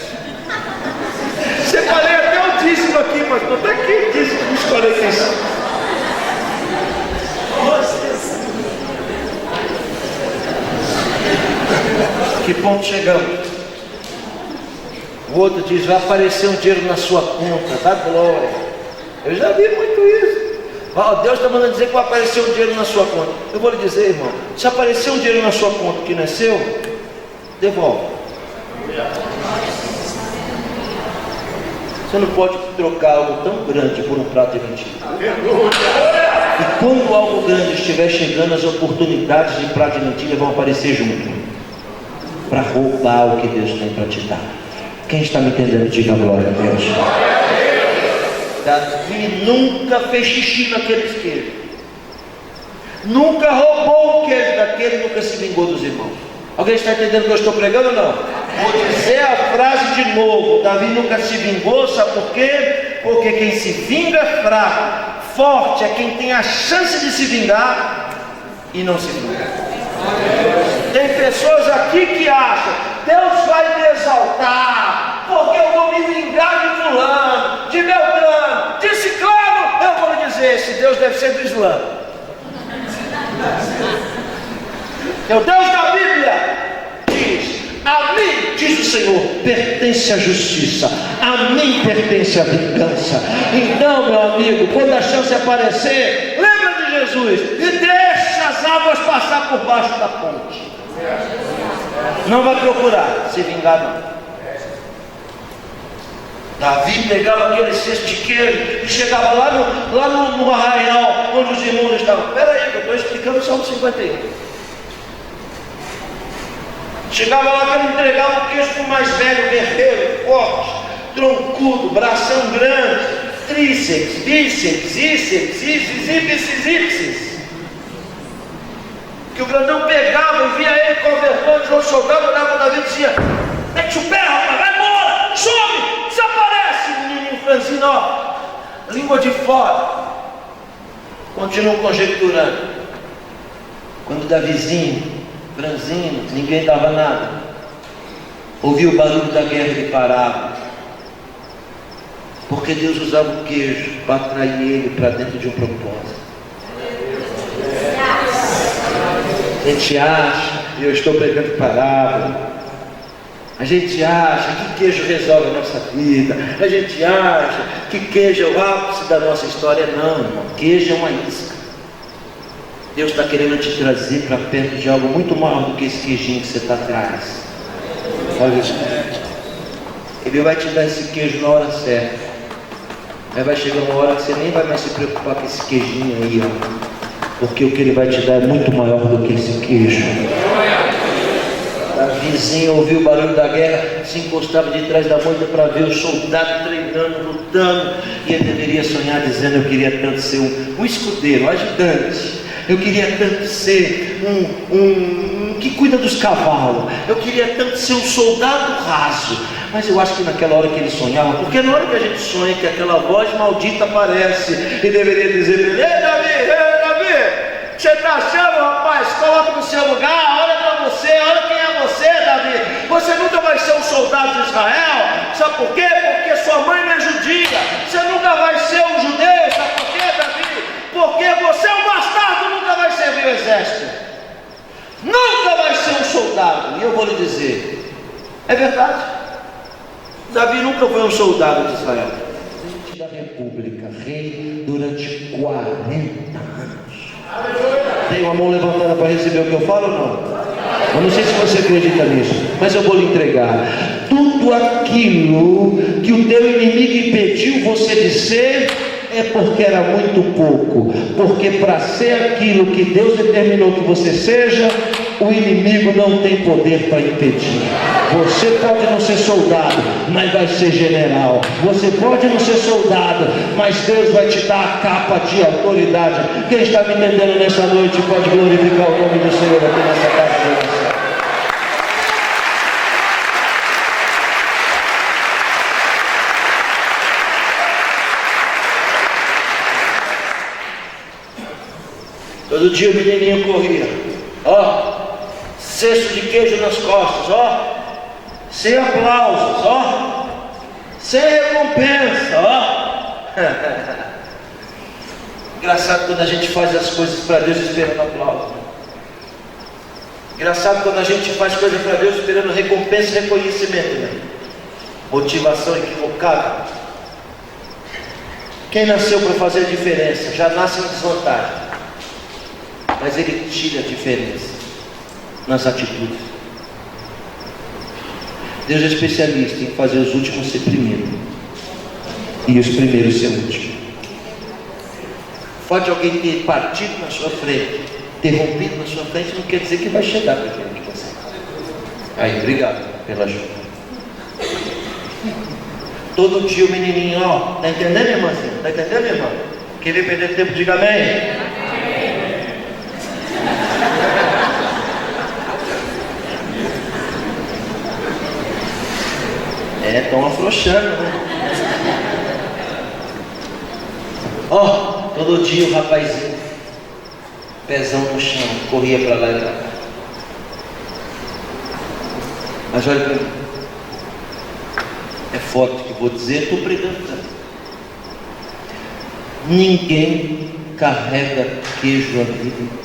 Separei até o dízimo aqui, pastor. Está aqui o dízimo dos 45. Que ponto chegamos? O outro diz: vai aparecer um dinheiro na sua conta, dá glória. Eu já vi muito isso. Deus está mandando dizer que vai aparecer um dinheiro na sua conta. Eu vou lhe dizer, irmão, se aparecer um dinheiro na sua conta que não é seu, devolve. Você não pode trocar algo tão grande por um prato de mentira. E quando algo grande estiver chegando, as oportunidades de prato de mentira vão aparecer junto. para roubar o que Deus tem para te dar. Quem está me entendendo, diga glória a Deus. Davi nunca fez xixi naqueles queijos, nunca roubou o queijo daquele, nunca se vingou dos irmãos. Alguém está entendendo o que eu estou pregando ou não? Vou dizer a frase de novo: Davi nunca se vingou, sabe por quê? Porque quem se vinga é fraco, forte é quem tem a chance de se vingar e não se vinga. Tem pessoas aqui que acham: Deus vai me exaltar, porque eu vou me vingar de fulano, de Beltrano, de Ciclano. Eu vou lhe dizer: esse Deus deve ser do Islã. É o Deus da Bíblia. Diz: a mim, diz o Senhor, pertence a justiça, a mim pertence a vingança. Então, meu amigo, quando a chance aparecer, lembra de Jesus e deixa as águas passar por baixo da ponte. Não vai procurar se vingar, não. Davi pegava aquele cesto de queijo e chegava lá no arraial onde os irmãos estavam. Espera aí, que eu estou explicando o Salmo 51. Chegava lá que ele entregava o queijo para o mais velho, guerreiro, forte, troncudo, bração grande, tríceps, bíceps, íceps, ípices. Que o grandão pegava e via ele conversando, os soldados olhavam para Davi e dizia: mete o pé, rapaz, vai embora, some, desaparece. O menininho franzino, ó, língua de fora. Continuam conjecturando. Quando Davizinho, franzino, ninguém dava nada, ouvia o barulho da guerra e parava, porque Deus usava o queijo para atrair ele para dentro de um propósito. A gente acha, e eu estou pregando parábola, a gente acha que queijo resolve a nossa vida, a gente acha que queijo é o ápice da nossa história. Não, irmão, queijo é uma isca. Deus está querendo te trazer para perto de algo muito maior do que esse queijinho que você está atrás. Olha isso. Ele vai te dar esse queijo na hora certa. Aí vai chegar uma hora que você nem vai mais se preocupar com esse queijinho aí, ó. Porque o que ele vai te dar é muito maior do que esse queijo. Davizinho ouviu o barulho da guerra, se encostava de trás da moita para ver o soldado treinando, lutando. E ele deveria sonhar dizendo: eu queria tanto ser um escudeiro, um ajudante. Eu queria tanto ser um que cuida dos cavalos. Eu queria tanto ser um soldado raso. Mas eu acho que naquela hora que ele sonhava, porque na hora que a gente sonha que aquela voz maldita aparece e deveria dizer: ei Davi, você está achando, rapaz? Coloca no seu lugar, olha para você, olha quem é você, Davi. Você nunca vai ser um soldado de Israel. Sabe por quê? Porque sua mãe não é judia. Você nunca vai ser um judeu. Sabe por quê, Davi? Porque você é um bastardo, nunca vai servir o exército, nunca vai ser um soldado. E eu vou lhe dizer: é verdade. Davi nunca foi um soldado de Israel. Da República, rei durante 40 anos. Tem uma mão levantada para receber o que eu falo ou não? Eu não sei se você acredita nisso, mas eu vou lhe entregar. Tudo aquilo que o teu inimigo impediu você de ser, é porque era muito pouco. Porque para ser aquilo que Deus determinou que você seja, o inimigo não tem poder para impedir. Você pode não ser soldado, mas vai ser general. Você pode não ser soldado, mas Deus vai te dar a capa de autoridade. Quem está me entendendo nessa noite pode glorificar o nome do Senhor aqui nessa casa de oração. Todo dia o menininho corria, ó, cesto de queijo nas costas, ó, sem aplausos, ó, sem recompensa, ó. Engraçado quando a gente faz as coisas para Deus esperando aplauso. Engraçado quando a gente faz coisas para Deus esperando recompensa e reconhecimento, né? Motivação equivocada. Quem nasceu para fazer a diferença já nasce em desvantagem. Mas ele tira a diferença nas atitudes. Deus é especialista em fazer os últimos ser primeiro e os primeiros ser últimos. Pode alguém ter partido na sua frente, ter rompido na sua frente, não quer dizer que vai chegar para frente de você. Aí, obrigado pela ajuda. Todo dia o menininho, ó, tá entendendo, irmãzinha? Tá entendendo, irmã? Querer perder tempo, diga amém. Estão afrouxando, né? Ó, todo dia o rapazinho, pezão no chão, corria para lá e para cá. Mas olha para mim, é forte que eu vou dizer, estou pregando também. Ninguém carrega queijo a vida inteira.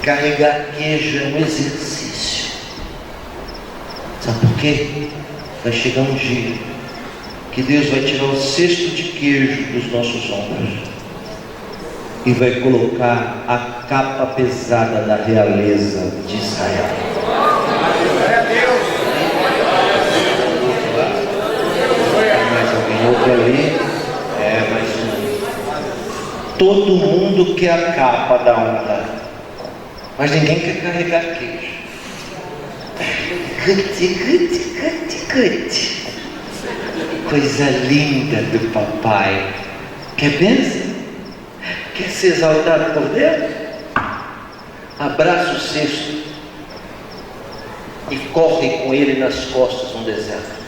Carregar queijo é um exercício. Sabe por quê? Vai chegar um dia que Deus vai tirar o cesto de queijo dos nossos ombros e vai colocar a capa pesada da realeza de Israel. Mais alguém? Outro ali? Mais um. Todo mundo quer a capa da honra, mas ninguém quer carregar queijo. Coisa linda do papai. Quer bênção? Quer ser exaltado por Deus? Abraça o cesto e corre com ele nas costas no deserto.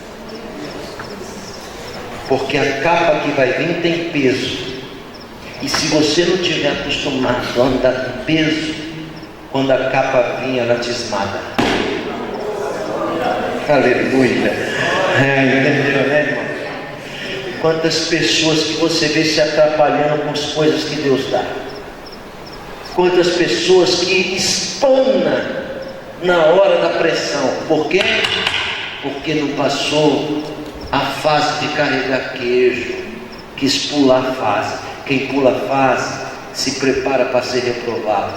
Porque a capa que vai vir tem peso. E se você não tiver acostumado a andar com peso, quando a capa vir, ela te esmaga. Aleluia. Entendeu, né, irmão? Quantas pessoas que você vê se atrapalhando com as coisas que Deus dá. Quantas pessoas que espana na hora da pressão. Por quê? Porque não passou a fase de carregar queijo. Quis pular a fase. Quem pula a fase se prepara para ser reprovado.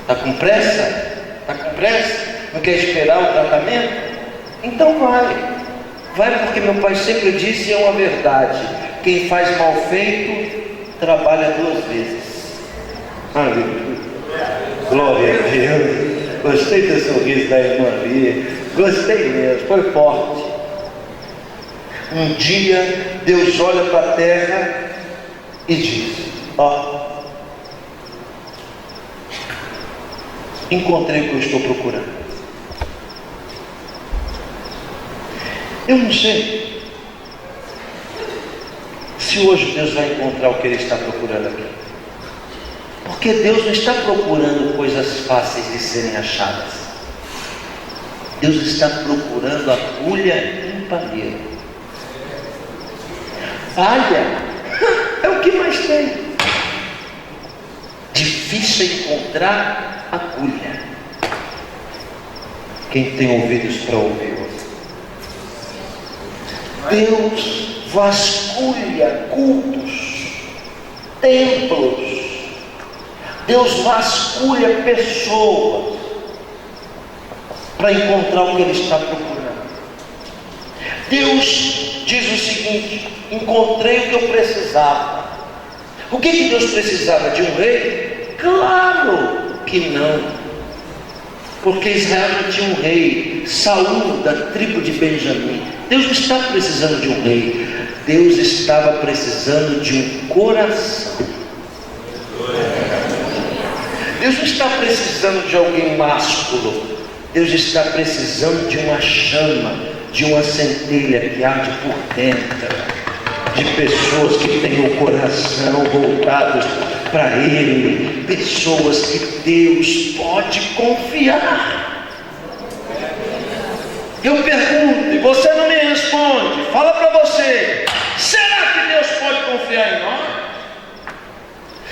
Está com pressa? Está com pressa? Não quer esperar o tratamento? Então vai. Vai, porque meu pai sempre disse, é uma verdade: quem faz mal feito trabalha 2 vezes. Aleluia. Glória a Deus. Gostei do sorriso da irmã Lia. Gostei mesmo, foi forte. Um dia Deus olha para a terra e diz: ó, encontrei o que eu estou procurando. Eu não sei se hoje Deus vai encontrar o que Ele está procurando aqui. Porque Deus não está procurando coisas fáceis de serem achadas. Deus está procurando agulha em palheiro. Palha é o que mais tem. Difícil encontrar agulha. Quem tem ouvidos para ouvir, Deus vasculha cultos, templos. Deus vasculha pessoas para encontrar o que Ele está procurando. Deus diz o seguinte: encontrei o que eu precisava. O que Deus precisava? De um rei? Claro que não. Porque Israel não tinha um rei. Saul, da tribo de Benjamim. Deus não está precisando de um rei. Deus estava precisando de um coração. Deus não está precisando de alguém másculo. Deus está precisando de uma chama, de uma centelha que arde por dentro, de pessoas que têm o coração voltado para Ele, pessoas que Deus pode confiar. Eu pergunto e você não me responde. Fala para você: será que Deus pode confiar em nós?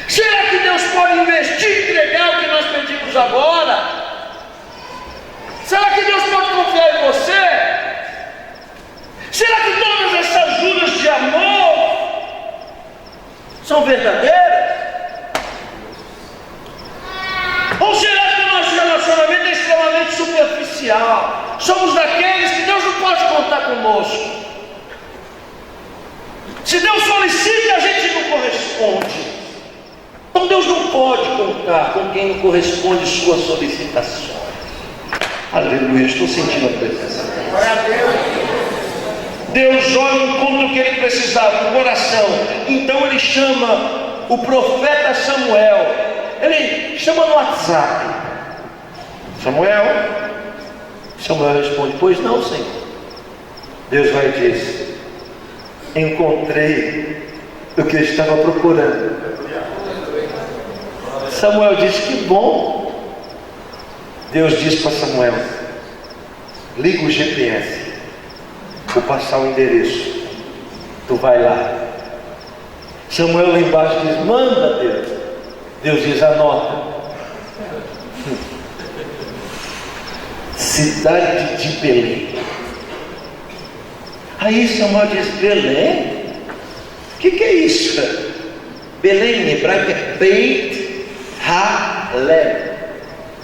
Será que Deus pode investir e entregar o que nós pedimos agora? Será que Deus pode confiar em você? Será que todas essas juras de amor são verdadeiras? Ou será que o nosso relacionamento é extremamente superficial? Somos daqueles que Deus não pode contar conosco. Se Deus solicita, a gente não corresponde. Então Então Deus não pode contar com quem não corresponde às suas solicitações. Aleluia, estou sentindo a presença de Deus. Glória a Deus. Deus olha e encontra o que ele precisava, o coração. Então ele chama o profeta Samuel. Ele chama no WhatsApp. Samuel responde: pois não, Senhor. Deus vai e diz: encontrei o que eu estava procurando. Samuel diz: que bom. Deus diz para Samuel: liga o GPS, vou passar o endereço, tu vai lá. Samuel lá embaixo diz: manda, Deus. Deus diz: anota. Cidade de Belém. Aí Samuel diz: Belém? O que é isso? Belém em hebraico é Beit Halem.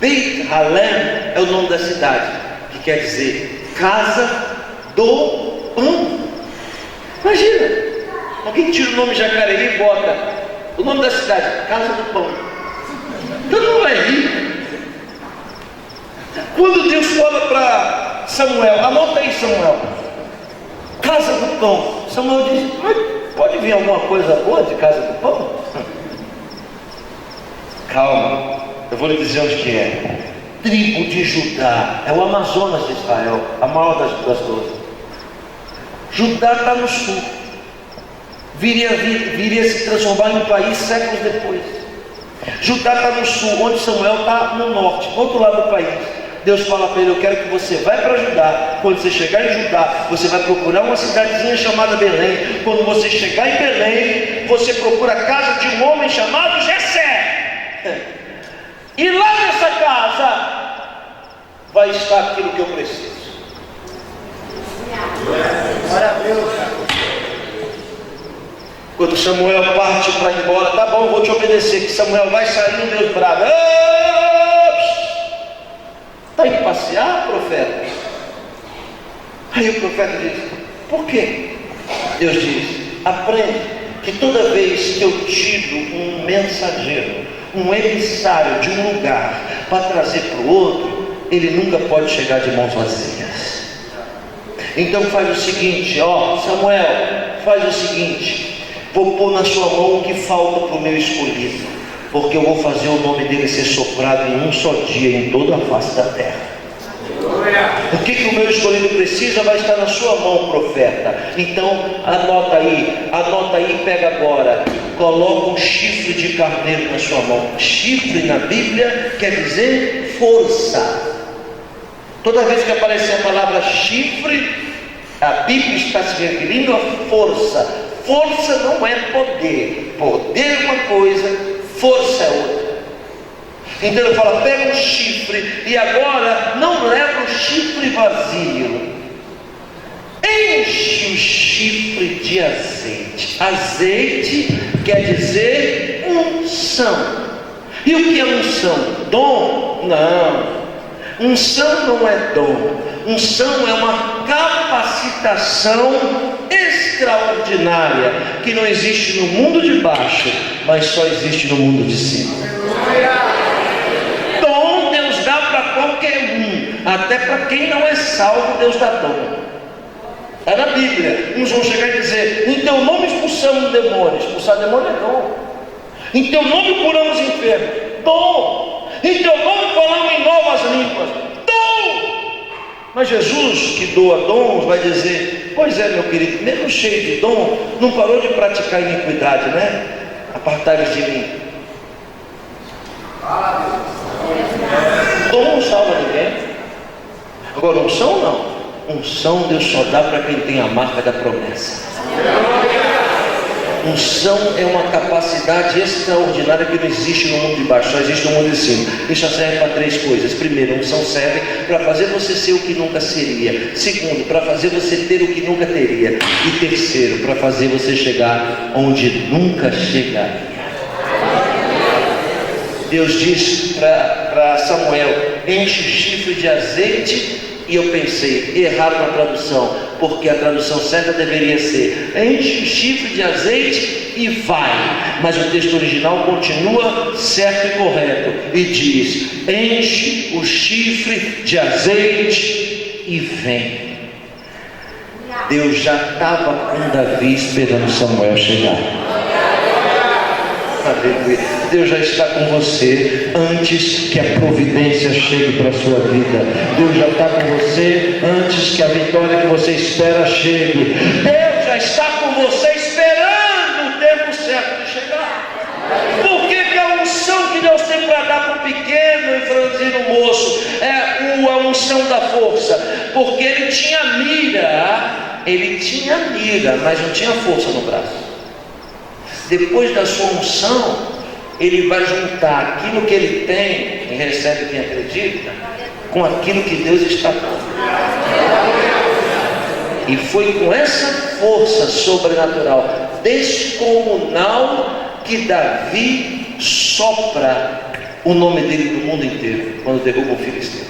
Beit Halem é o nome da cidade, que quer dizer casa do pão. Imagina, alguém tira o nome Jacareí e bota o nome da cidade, casa do pão. Então não vai rir. Quando Deus fala para Samuel, anota aí, Samuel, casa do pão. Samuel diz: mas pode vir alguma coisa boa de casa do pão? Calma, eu vou lhe dizer onde que é. Tribo de Judá, é o Amazonas de Israel, a maior das 12. Judá está no sul, viria se transformar em um país séculos depois. Judá está no sul, onde Samuel está no norte, outro lado do país. Deus fala para ele: eu quero que você vá para Judá. Quando você chegar em Judá, você vai procurar uma cidadezinha chamada Belém. Quando você chegar em Belém, você procura a casa de um homem chamado Jessé. E lá nessa casa vai estar aquilo que eu preciso. Glória a Deus. Quando Samuel parte para ir embora: tá bom, vou te obedecer. Que Samuel vai sair, Deus brava: está indo passear, profeta? Aí o profeta diz: por quê? Deus diz: aprende que toda vez que eu tiro um mensageiro, um emissário de um lugar para trazer para o outro, ele nunca pode chegar de mãos vazias. Então faz o seguinte, Samuel, faz o seguinte: vou pôr na sua mão o que falta para o meu escolhido, porque eu vou fazer o nome dele ser soprado em um só dia em toda a face da terra. O que o meu escolhido precisa vai estar na sua mão, profeta. Então anota aí, pega agora, coloca um chifre de carneiro na sua mão. Chifre na Bíblia quer dizer força. Toda vez que aparecer a palavra chifre, a Bíblia está se referindo a força. Força não é poder. Poder é uma coisa, força é outra. Então ele fala: pega um chifre e agora não leva o chifre vazio. Enche o chifre de azeite. Azeite quer dizer unção. E o que é unção? Dom? Não. Unção não é dom. Unção é uma capacitação extraordinária que não existe no mundo de baixo, mas só existe no mundo de cima. Dom Deus dá para qualquer um, até para quem não é salvo Deus dá dom. Está na Bíblia. Uns vão chegar e dizer: em teu nome expulsamos demônios. Expulsar demônio é dom. Em teu nome curamos enfermos. Dom. Em teu nome falamos em novas línguas. Dom. Mas Jesus, que doa dons, vai dizer: pois é, meu querido, mesmo cheio de dom, não parou de praticar iniquidade, né? Apartai-vos de mim. Dom não salva ninguém. Agora, unção não. Unção Deus só dá para quem tem a marca da promessa. Unção é uma capacidade extraordinária que não existe no mundo de baixo, só existe no mundo de cima. Isso serve para três coisas. Primeiro, a unção serve para fazer você ser o que nunca seria. Segundo, para fazer você ter o que nunca teria. E terceiro, para fazer você chegar onde nunca chegaria. Deus diz para Samuel: enche o chifre de azeite. E eu pensei, erraram na tradução. porque a tradução certa deveria ser: enche o chifre de azeite e vai. Mas o texto original continua certo e correto e diz: enche o chifre de azeite e vem. Deus já estava com Davi esperando Samuel chegar. Aleluia. Deus já está com você antes que a providência chegue para a sua vida. Deus já está com você antes que a vitória que você espera chegue. Deus já está com você esperando o tempo certo de chegar. Por que que a unção que Deus tem para dar para o pequeno e franzino moço é a unção da força? Porque ele tinha mira, mas não tinha força no braço. Depois da sua unção, ele vai juntar aquilo que ele tem, e recebe quem acredita, com aquilo que Deus está dando. E foi com essa força sobrenatural, descomunal, que Davi sopra o nome dele do mundo inteiro, quando derruba o filisteu.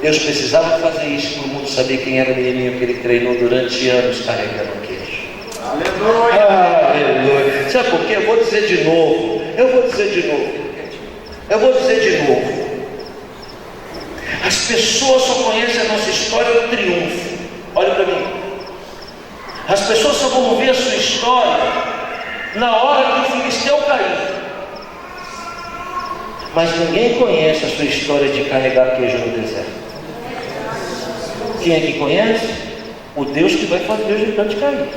Deus precisava fazer isso para o mundo saber quem era o menino que ele treinou durante anos carregando o queijo. Aleluia! Aleluia! Sabe por quê? Eu vou dizer de novo. As pessoas só conhecem a nossa história do triunfo. Olha para mim. As pessoas só vão ver a sua história na hora que o filisteu cair. Mas ninguém conhece a sua história de carregar queijo no deserto. Quem é que conhece? O Deus que vai fazer o gigante cair.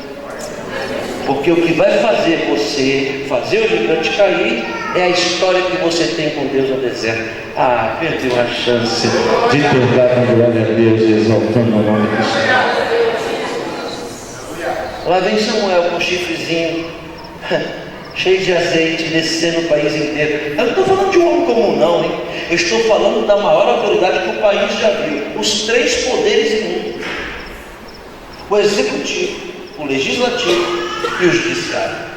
Porque o que vai fazer você fazer o gigante cair é a história que você tem com Deus no deserto. Ah, perdeu a chance de ter dado glória a Deus e exaltando o nome do Senhor. Lá vem Samuel com um chifrezinho cheio de azeite, descendo o país inteiro. Eu não estou falando de um homem comum não, hein? Eu estou falando da maior autoridade que o país já viu. Os três poderes imundos: o executivo, o legislativo e o judiciário.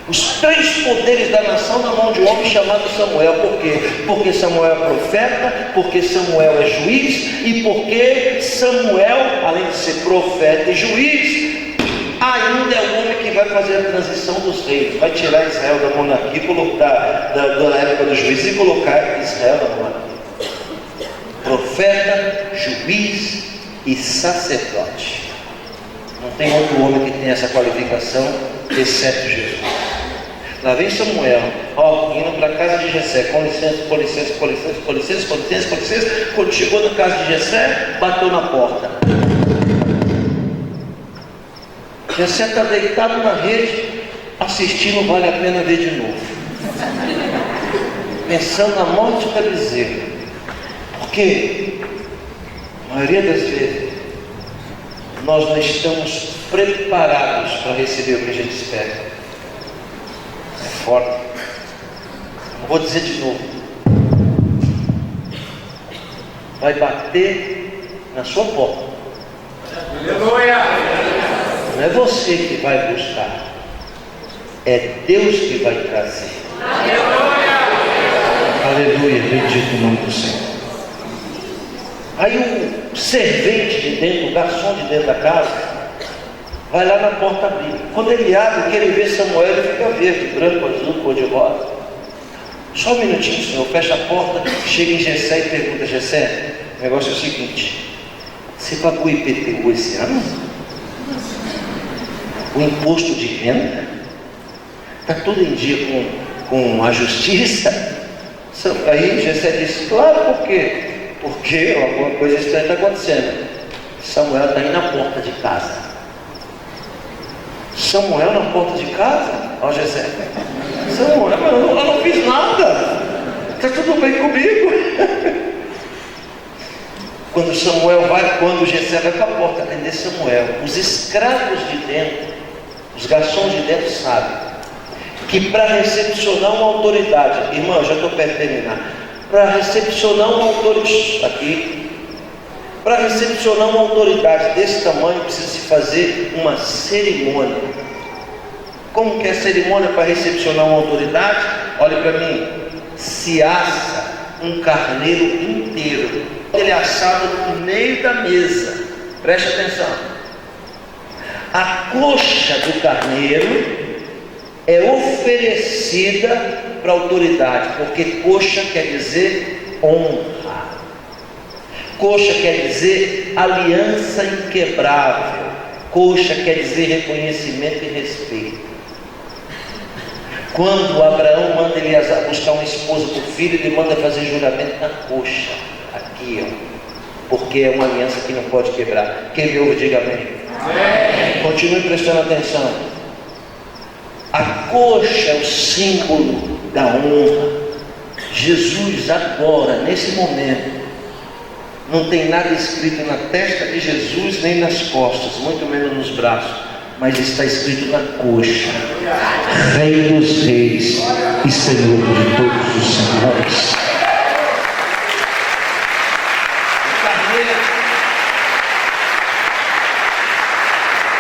Os três poderes da nação na mão de um homem chamado Samuel. Por quê? Porque Samuel é profeta, porque Samuel é juiz, e porque Samuel, além de ser profeta e juiz, ainda é o homem que vai fazer a transição dos reis. Vai tirar Israel da monarquia, da época dos juízes, e colocar Israel na monarquia. Profeta, juiz e sacerdote. Não tem outro homem que tenha essa qualificação, exceto Jesus. Lá vem Samuel, indo para a casa de Jessé. Com licença. Quando chegou na casa de Jessé, bateu na porta. Jessé está deitado na rede, assistindo Vale a Pena Ver de novo, pensando na morte da bezerra. Porque a maioria das vezes nós não estamos preparados para receber o que a gente espera. É forte. Vou dizer de novo. Vai bater na sua porta. Aleluia! Não é você que vai buscar, é Deus que vai trazer. Aleluia! Aleluia, bendito o nome do Senhor. Aí o servente de dentro, o garçom de dentro da casa, vai lá na porta abrir. Quando ele abre, que ele vê Samuel, ele fica verde, branco, azul, cor de rosa. Só um minutinho, Senhor, fecha a porta, chega em Jessé e pergunta: Jessé, o negócio é o seguinte, você pagou IPTU esse ano? O imposto de renda? Está tudo em dia com a justiça? Aí Jessé disse: claro, por quê? Porque alguma coisa estranha está acontecendo. Samuel está aí na porta de casa. Samuel na porta de casa? Ó, Jessé, Samuel, eu não fiz nada, está tudo bem comigo. Quando Jessé vai para a porta atender Samuel, os escravos de dentro, os garçons de dentro sabem que para recepcionar uma autoridade, irmão, eu já estou perto de terminar, para recepcionar uma autoridade, para recepcionar uma autoridade desse tamanho, precisa se fazer uma cerimônia. Como que é a cerimônia para recepcionar uma autoridade? Olha para mim, se assa um carneiro inteiro, ele é assado no meio da mesa, Preste atenção. A coxa do carneiro é oferecida para a autoridade, porque coxa quer dizer honra. Coxa quer dizer aliança inquebrável. Coxa quer dizer reconhecimento e respeito. Quando Abraão manda Eliasar buscar uma esposa para o filho, ele manda fazer juramento na coxa, aqui, ó, porque é uma aliança que não pode quebrar. Quem me ouve, diga amém. Amém. Continue prestando atenção. A coxa é o símbolo da honra. Jesus agora, nesse momento, não tem nada escrito na testa de Jesus nem nas costas, muito menos nos braços, mas está escrito na coxa: Rei dos Reis e Senhor de todos os senhores.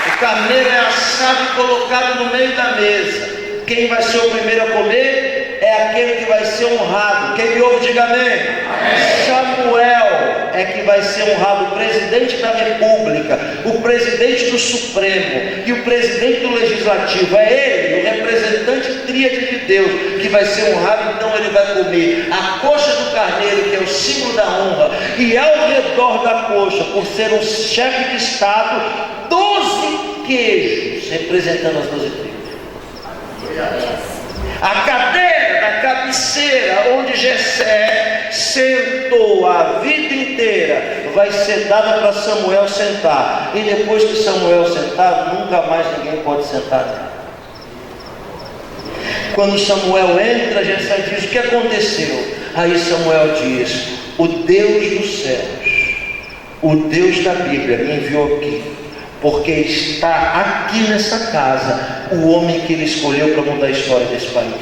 O carneiro é assado e colocado no meio da mesa. Quem vai ser o primeiro a comer é aquele que vai ser honrado. Quem me ouve, diga amém. Amém. Samuel é que vai ser honrado, o presidente da república, o presidente do Supremo e o presidente do Legislativo. É ele, o representante tríade de Deus, que vai ser honrado. Então ele vai comer a coxa do carneiro, que é o símbolo da honra, e ao redor da coxa, por ser um chefe de estado, 12 queijos representando as 12 tribos. A cadeira da cabeceira onde Jessé sentou a vida inteira vai ser dada para Samuel sentar, e depois que Samuel sentar, nunca mais ninguém pode sentar nela. Quando Samuel entra, Jessé diz: o que aconteceu? Aí Samuel diz: o Deus dos céus, o Deus da Bíblia me enviou aqui, porque está aqui nessa casa o homem que ele escolheu para mudar a história desse país.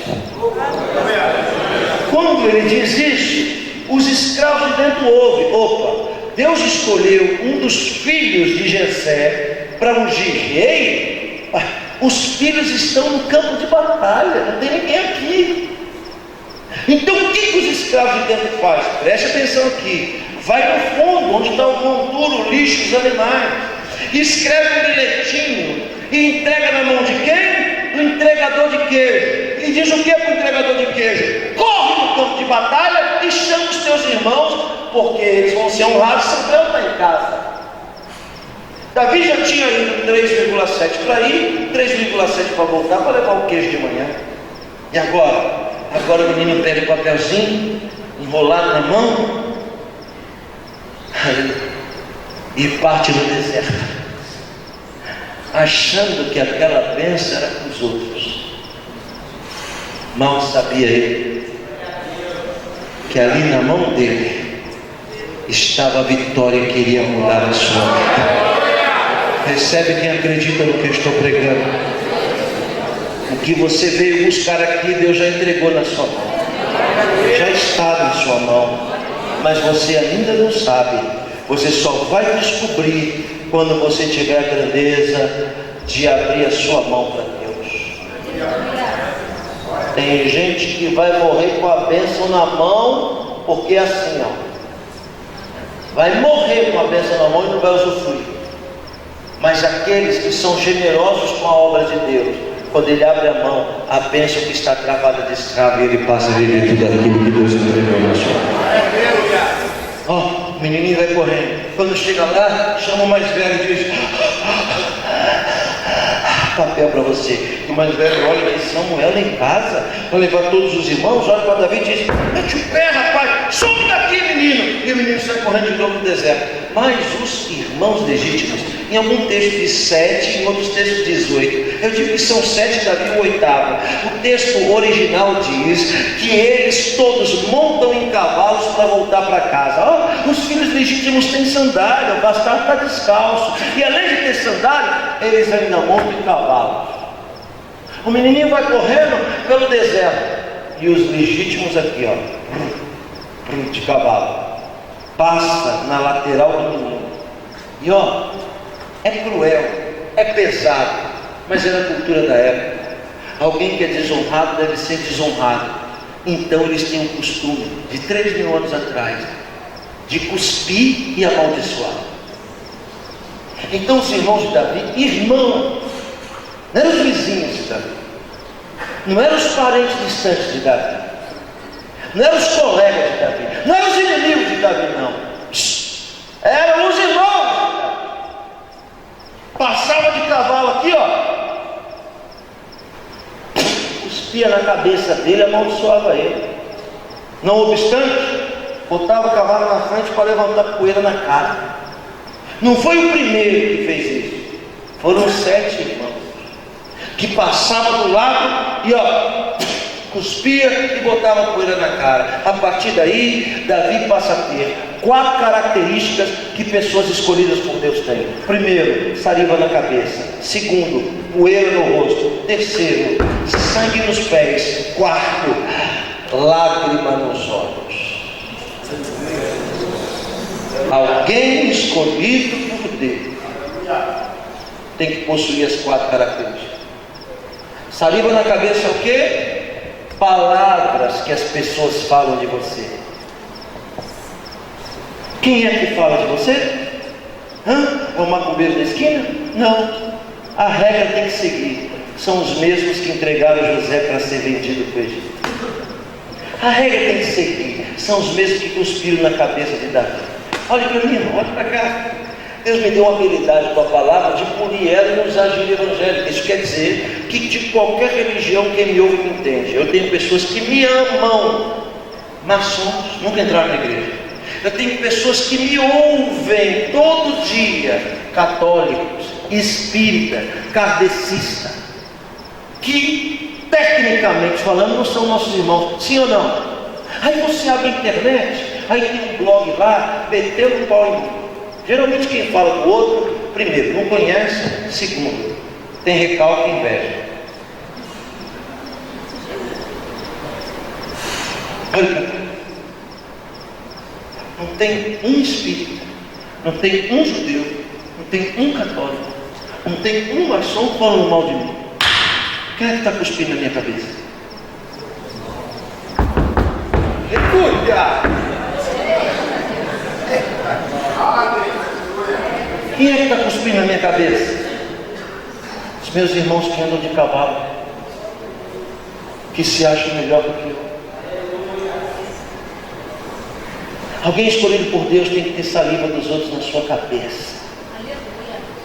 Quando ele diz isso, os escravos de dentro ouvem: opa, Deus escolheu um dos filhos de Jessé para ungir rei. Os filhos estão no campo de batalha, não tem ninguém aqui. Então o que os escravos de dentro fazem? Preste atenção aqui. Vai no fundo, onde está o monturo, o lixo, os animais, escreve um bilhetinho e entrega na mão de quem? Do entregador de queijo. E diz o que para o entregador de queijo? Corre no campo de batalha e chama os teus irmãos, porque eles vão ser honrados. Samuel está em casa. Davi já tinha ido 3,7 para ir, 3,7 para voltar, para levar o queijo de manhã. E agora? Agora o menino pega o papelzinho enrolado na mão e parte no deserto, achando que aquela bênção era para os outros. Mal sabia ele que ali na mão dele estava a vitória que iria mudar a sua vida. Recebe quem acredita no que eu estou pregando. O que você veio buscar aqui, Deus já entregou na sua mão, já está na sua mão, mas você ainda não sabe. Você só vai descobrir quando você tiver a grandeza de abrir a sua mão para Deus. Tem gente que vai morrer com a bênção na mão, porque é assim, ó, vai morrer com a bênção na mão e não vai usufruir. Mas aqueles que são generosos com a obra de Deus, quando ele abre a mão, a bênção que está travada de escravo, e ele passa a viver tudo aquilo que Deus entregou na sua mão. Ó, o menininho vai correndo. Quando chega lá, chama o mais velho e diz: papel para você. E o mais velho olha e diz: Samuel em casa, vai levar todos os irmãos. Olha para Davi e diz: mete o pé, rapaz, some daqui, menino. E o menino sai correndo de novo no deserto. Mas os irmãos legítimos, em algum texto diz 7, em outros textos 18. Eu digo que são 7, Davi o 8º. O texto original diz que eles todos montam em cavalos para voltar para casa. Oh, os filhos legítimos têm sandália, o bastardo está descalço. E além de ter sandália, eles ainda montam em cavalos. O menininho vai correndo pelo deserto. E os legítimos aqui, ó, de cavalo, passa na lateral do menino. E ó, é cruel, é pesado, mas era a cultura da época. Alguém que é desonrado deve ser desonrado. Então eles tinham o costume, de 3.000 anos atrás, de cuspir e amaldiçoar. Então os irmãos de Davi, irmãos, não eram os vizinhos de Davi, não eram os parentes distantes de Davi, não eram os colegas de Davi, não eram os inimigos de Davi, não. Eram os irmãos de Davi. Passava de cavalo aqui, ó, cuspia na cabeça dele, amaldiçoava ele. Não obstante, botava o cavalo na frente para levantar poeira na cara. Não foi o primeiro que fez isso. Foram 7 irmãos que passavam do lado e ó, cuspia e botava poeira na cara. A partir daí, Davi passa a ter 4 características que pessoas escolhidas por Deus têm. Primeiro, saliva na cabeça. Segundo, poeira no rosto. Terceiro, sangue nos pés. Quarto, lágrima nos olhos. Alguém escolhido por Deus tem que possuir as 4 características. Saliva na cabeça é o quê? Palavras que as pessoas falam de você. Quem é que fala de você? É o macumbeiro da esquina? Não. A regra tem que seguir. São os mesmos que entregaram José para ser vendido para o Egito. A regra tem que seguir. São os mesmos que cuspiram na cabeça de Davi. Olha para mim, olha para cá. Deus me deu uma habilidade com a palavra de polir ela e não usar gíria evangélica. Isso quer dizer que de qualquer religião quem me ouve me entende. Eu tenho pessoas que me amam, maçons, nunca entraram na igreja. Eu tenho pessoas que me ouvem todo dia, católicos, espírita, kardecistas, que tecnicamente falando não são nossos irmãos, sim ou não? Aí você abre a internet, aí tem um blog lá, meteu um pau em mim. Geralmente quem fala do outro, primeiro, não conhece, segundo, tem recalque e inveja. Olha, não tem um espírita, não tem um judeu, não tem um católico, não tem um maçom falando mal de mim. Quem é que está cuspindo na minha cabeça? Aleluia! Quem é que está cuspindo na minha cabeça? Os meus irmãos que andam de cavalo, que se acham melhor do que eu. Alguém escolhido por Deus tem que ter saliva dos outros na sua cabeça.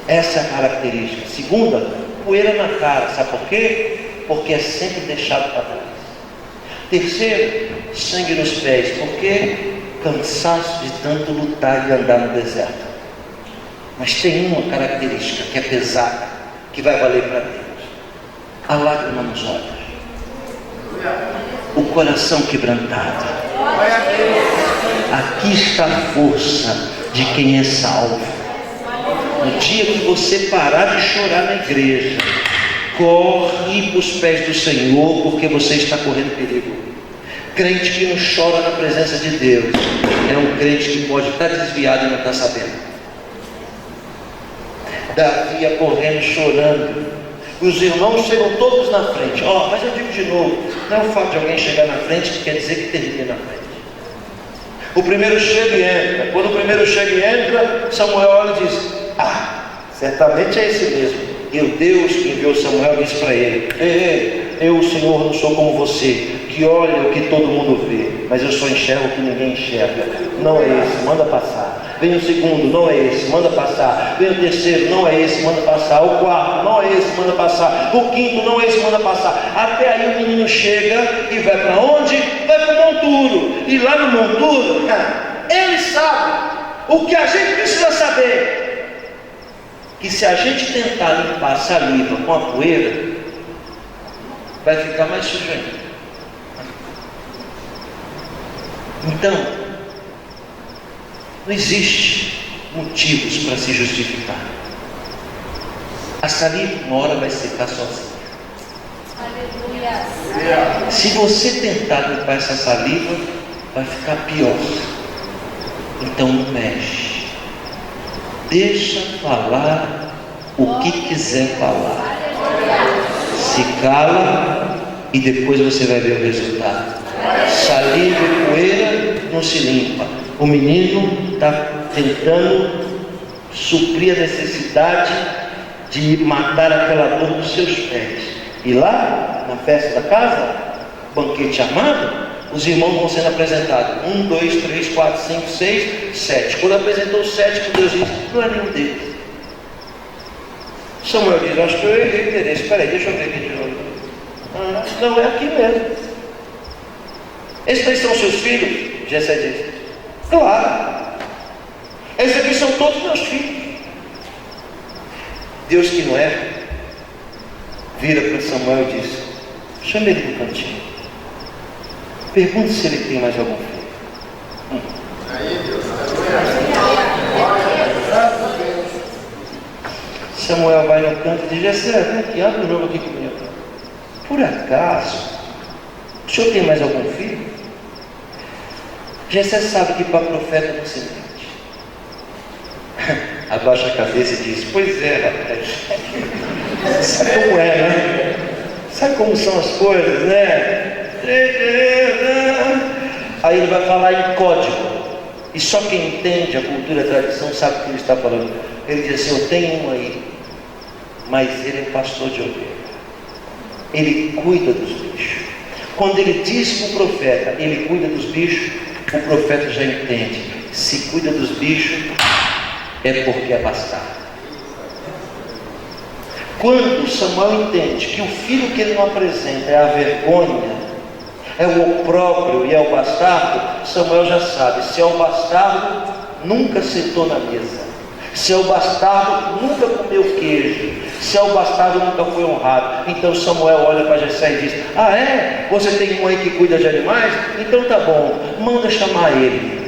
Essa é a característica. Segunda, poeira na cara. Sabe por quê? Porque é sempre deixado para trás. Terceiro, sangue nos pés. Por quê? Cansaço de tanto lutar e andar no deserto. Mas tem uma característica que é pesada, que vai valer para Deus: a lágrima nos olhos, o coração quebrantado. Aqui está a força de quem é salvo. No dia que você parar de chorar na igreja, corre para os pés do Senhor, porque você está correndo perigo. Crente que não chora na presença de Deus é um crente que pode estar desviado e não está sabendo. Davi ia correndo, chorando. Os irmãos chegam todos na frente. Mas eu digo de novo, não é o fato de alguém chegar na frente que quer dizer que termina na frente. O primeiro chega e entra. Quando o primeiro chega e entra, Samuel olha e diz: certamente é esse mesmo. E o Deus que enviou Samuel disse para ele: eu, o Senhor, não sou como você, que olha o que todo mundo vê, mas eu só enxergo o que ninguém enxerga. Não é esse, manda passar. Vem o segundo, não é esse, manda passar. Vem o terceiro, não é esse, manda passar. O quarto, não é esse, manda passar. O quinto, não é esse, manda passar. Até aí o menino chega e vai para onde? Vai para o monturo. E lá no monturo, ele sabe o que a gente precisa saber: que se a gente tentar limpar a saliva com a poeira, vai ficar mais sujo ainda. Então, não existe motivos para se justificar. A saliva uma hora vai secar sozinha. Aleluia. Se você tentar limpar essa saliva, vai ficar pior. Então não mexe. Deixa falar o que quiser falar. Se cala e depois você vai ver o resultado. Saliva e poeira não se limpa. O menino está tentando suprir a necessidade de matar aquela dor dos seus pés. E lá, na festa da casa, banquete amado, os irmãos vão sendo apresentados. 1, 2, 3, 4, 5, 6, 7. Quando apresentou o sétimo, Deus disse: não é nenhum deles. Samuel diz: acho que eu errei o interesse. Espera aí, deixa eu ver aqui de novo. Não, é aqui mesmo. Esses daí são seus filhos? Jessé diz: claro. Esses aqui são todos meus filhos. Deus, que não é, vira para Samuel e diz: chame ele do cantinho, pergunte se ele tem mais algum filho. Aí, Deus. Samuel vai no canto e diz: Jessé, vem aqui, abre o jogo aqui comigo. Por acaso, o senhor tem mais algum filho? Jessé sabe que para profeta não se mente. Abaixa a cabeça e diz: pois é, rapaz. Sabe como é, né? Sabe como são as coisas, né? Aí ele vai falar em código. E só quem entende a cultura e a tradição sabe o que ele está falando. Ele diz assim: eu tenho um aí, mas ele é pastor de ovelha. Ele cuida dos bichos. Quando ele diz para o profeta: ele cuida dos bichos, o profeta já entende. Se cuida dos bichos, é porque é bastardo. Quando Samuel entende que o filho que ele não apresenta é a vergonha, é o opróbrio e é o bastardo, Samuel já sabe: se é o bastardo, nunca sentou na mesa. Se é o bastardo, nunca comeu queijo. Se é o bastardo, nunca foi honrado. Então Samuel olha para Jessé e diz: ah é? Você tem um aí que cuida de animais? Então tá bom, manda chamar ele.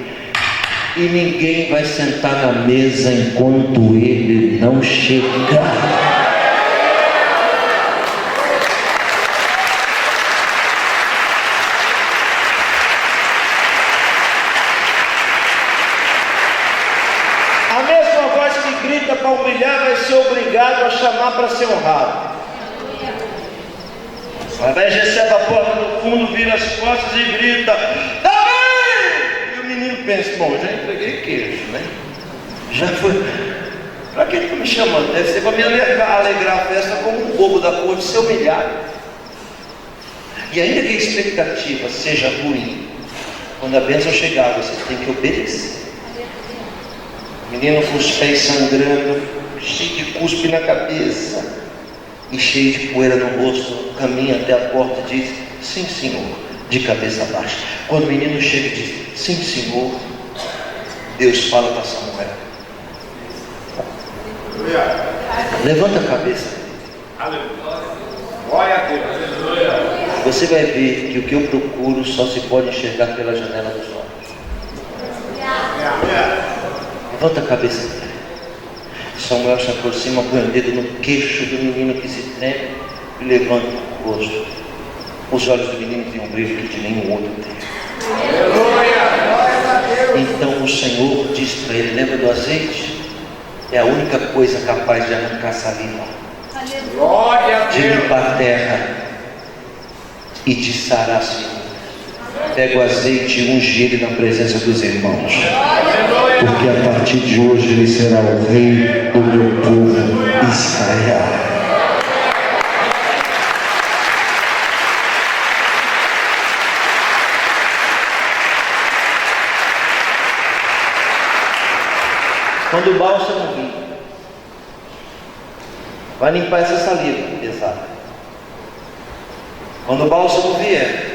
E ninguém vai sentar na mesa enquanto ele não chegar. Para humilhar, vai ser obrigado a chamar para ser honrado. Ao invés de Jessé da porta do fundo, vira as costas e grita: Davi! E o menino pensa: bom, já entreguei queijo, né? Já foi. Para que ele está me chamando? Deve ser para me alegrar a festa como um bobo da corte, ser humilhado. E ainda que a expectativa seja ruim, quando a bênção chegar, você tem que obedecer. Menino com os pés sangrando, cheio de cuspe na cabeça e cheio de poeira no rosto, caminha até a porta e diz: sim, senhor, de cabeça baixa. Quando o menino chega e diz: sim, senhor, Deus fala para Samuel: levanta a cabeça. Glória a Deus. Você vai ver que o que eu procuro só se pode enxergar pela janela dos olhos. Levanta a cabeça dele. Samuel se aproxima, põe o dedo no queixo do menino que se treme e levanta o rosto. Os olhos do menino têm um brilho que de nenhum outro tem. Então o Senhor diz para ele: lembra do azeite? É a única coisa capaz de arrancar saliva, de limpar a terra e de sarar as feridas. Pega o azeite e unge ele na presença dos irmãos, porque a partir de hoje ele será o rei do meu povo Israel. Quando o bálsamo vir, vai limpar essa saliva pesada. Quando o bálsamo vier,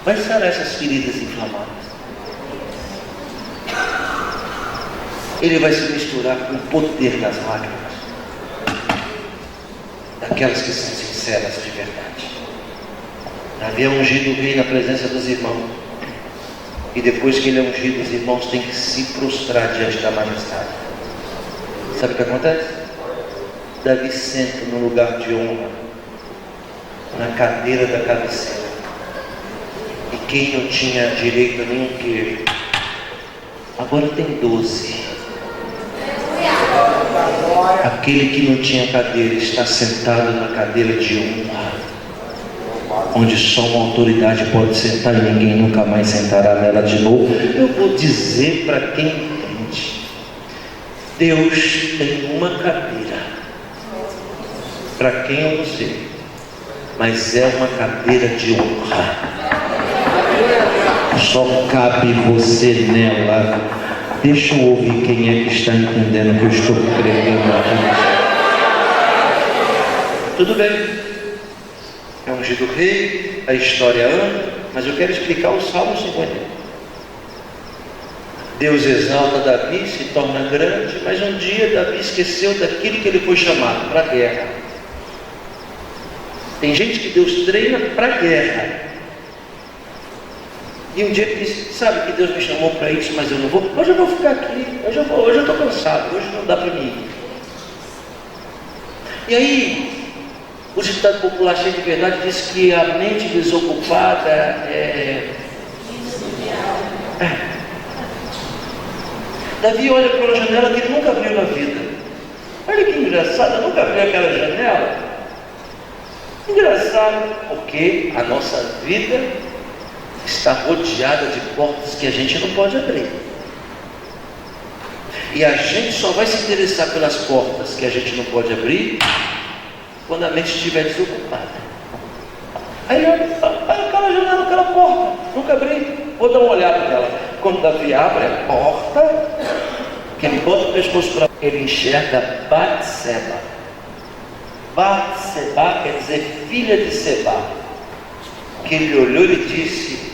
vai sarar essas feridas inflamadas. Ele vai se misturar com o poder das lágrimas, daquelas que são sinceras de verdade. Havia ungido o rei na presença dos irmãos, e depois que ele é ungido, os irmãos têm que se prostrar diante da majestade. Sabe o que acontece? Davi senta no lugar de honra, na cadeira da cabeceira. E quem não tinha direito a nenhum queijo, agora tem 12. Aquele que não tinha cadeira está sentado na cadeira de honra, onde só uma autoridade pode sentar e ninguém nunca mais sentará nela de novo. Eu vou dizer para quem entende: Deus tem uma cadeira, para quem eu não sei, mas é uma cadeira de honra. Só cabe você nela. Deixa eu ouvir quem é que está entendendo o que eu estou pregando aqui. Tudo bem, é ungido rei, a história anda, mas eu quero explicar o Salmo 51. Deus exalta Davi, se torna grande, mas um dia Davi esqueceu daquilo que ele foi chamado, para a guerra. Tem gente que Deus treina para a guerra. E um dia ele disse, sabe que Deus me chamou para isso, mas eu não vou. Hoje eu vou ficar aqui, hoje eu estou cansado, hoje não dá para mim ir. E aí, o ditado popular cheio de verdade diz que a mente desocupada Davi olha para uma janela que ele nunca abriu na vida. Olha que engraçado, nunca abriu aquela janela. Engraçado, porque a nossa vida está rodeada de portas que a gente não pode abrir. E a gente só vai se interessar pelas portas que a gente não pode abrir quando a mente estiver desocupada. Aí olha, aquela janela, aquela porta, nunca abri, vou dar uma olhada nela. Quando Davi abre a porta, que ele bota o pescoço para ele enxerga Batseba. Batseba quer dizer filha de Seba. Que ele olhou e disse: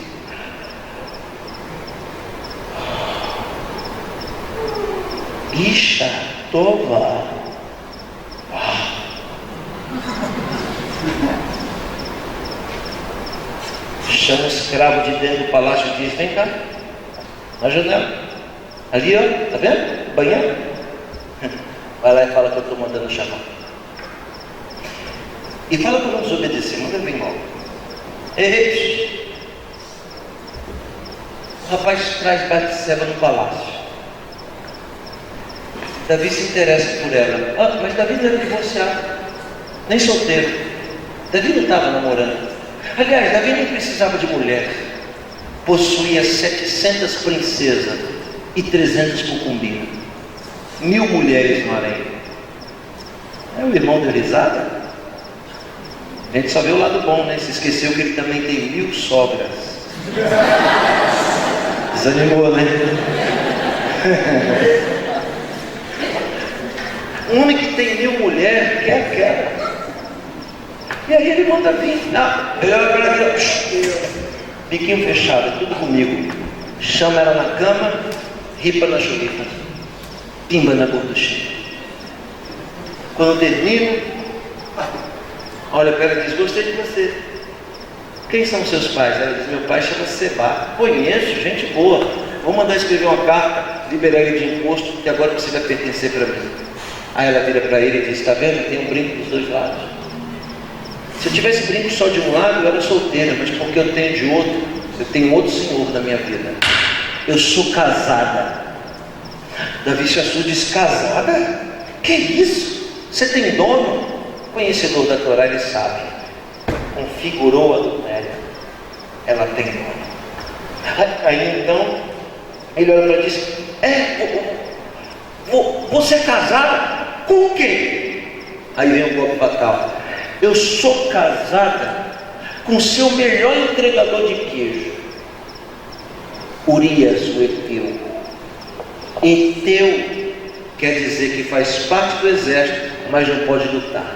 Isha Tova. Chama o escravo de dentro do palácio e diz: vem cá, na janela, ali ó, tá vendo? Banheiro. Vai lá e fala que eu estou mandando chamar. E fala para não desobedecer, manda vir logo. Ei, o rapaz traz Batseba no palácio. Davi se interessa por ela. Mas Davi não era divorciado, nem solteiro. Davi não estava namorando. Aliás, Davi nem precisava de mulher. Possuía 700 princesas e 300 concubinas. 1000 mulheres no harém. É o irmão deu risada. A gente só vê o lado bom, né? Se esqueceu que ele também tem 1000 sogras. Desanimou, né? Um homem que tem 1000 mulheres quer aquela. E aí ele manda vir. Não, ele olha para ela, biquinho fechado, tudo comigo. Chama ela na cama, ripa na churripa, pimba na gorduchinha. Quando termina, olha para ela e diz: gostei de você. Quem são seus pais? Ela diz: meu pai chama Seba. Conheço, gente boa. Vou mandar escrever uma carta, liberar ele de imposto, que agora você vai pertencer para mim. Aí ela vira para ele e diz: está vendo? Tem um brinco dos dois lados. Se eu tivesse brinco só de um lado, eu era solteira, mas porque eu tenho de outro, eu tenho outro senhor na minha vida. Eu sou casada. Davi se assustou e disse: casada? Que isso? Você tem dono? Conhecedor da Torá, ele sabe. Configurou a adultéria. Ela tem dono. Aí então, ele olha para ela e diz: você é casada? Com quem? Aí vem o golpe fatal: eu sou casada com o seu melhor entregador de queijo, Urias, o Eteu. Eteu quer dizer que faz parte do exército, mas não pode lutar.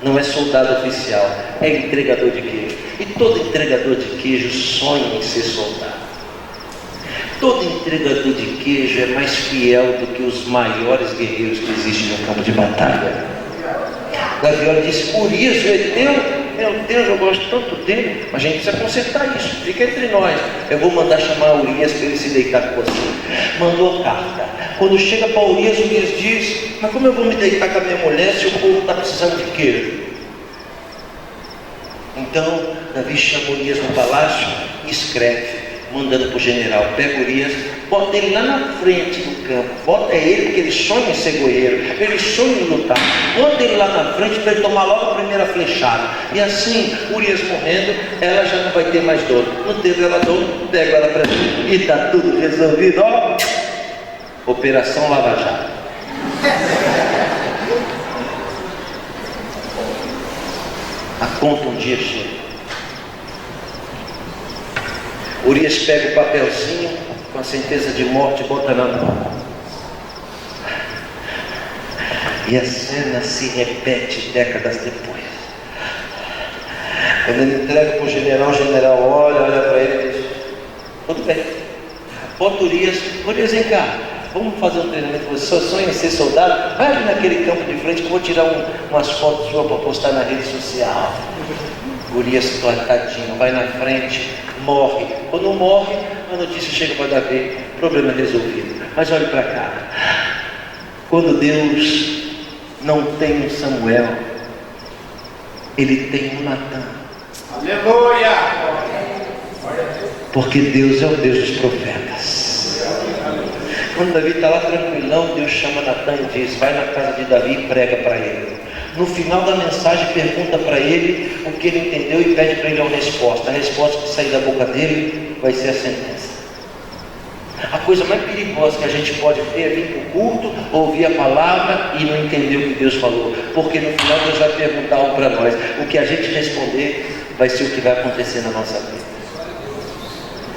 Não é soldado oficial, é entregador de queijo. E todo entregador de queijo sonha em ser soldado. Todo entregador de queijo é mais fiel do que os maiores guerreiros que existem no campo de batalha. Davi disse: Urias, o Eteu, meu Deus, eu gosto tanto dele, mas a gente precisa consertar isso, fica entre nós. Eu vou mandar chamar Urias para ele se deitar com você. Mandou a carta. Quando chega para Urias diz: mas como eu vou me deitar com a minha mulher se o povo está precisando de queijo? Então Davi chama Urias no palácio e escreve, mandando para o general: pega Urias, bota ele lá na frente do campo, bota ele, porque ele sonha em ser goleiro, ele sonha em lutar, bota ele lá na frente para ele tomar logo a primeira flechada. E assim, Urias morrendo, ela já não vai ter mais dor. Não teve ela dor, pega ela para mim e está tudo resolvido, ó. Operação Lava Jato. A conta um dia chega. Urias pega o papelzinho com a sentença de morte e bota na mão. E a cena se repete décadas depois. Quando ele entrega para o general olha para ele e diz: tudo bem, bota Urias, vem cá, vamos fazer um treinamento. Você só sonha em ser soldado? Vai ali naquele campo de frente que eu vou tirar umas fotos suas para postar na rede social. Urias, tadinho, vai na frente, morre. Quando morre, a notícia chega para Davi: problema resolvido. Mas olhe para cá, quando Deus não tem um Samuel, Ele tem um Natan. Aleluia! Porque Deus é o Deus dos profetas. Quando Davi está lá tranquilão, Deus chama Natan e diz: vai na casa de Davi e prega para ele. No final da mensagem pergunta para ele o que ele entendeu e pede para ele uma resposta. A resposta que sair da boca dele vai ser a sentença. A coisa mais perigosa que a gente pode ter é vir para o culto, ouvir a palavra e não entender o que Deus falou. Porque no final Deus vai perguntar algo para nós. O que a gente responder vai ser o que vai acontecer na nossa vida.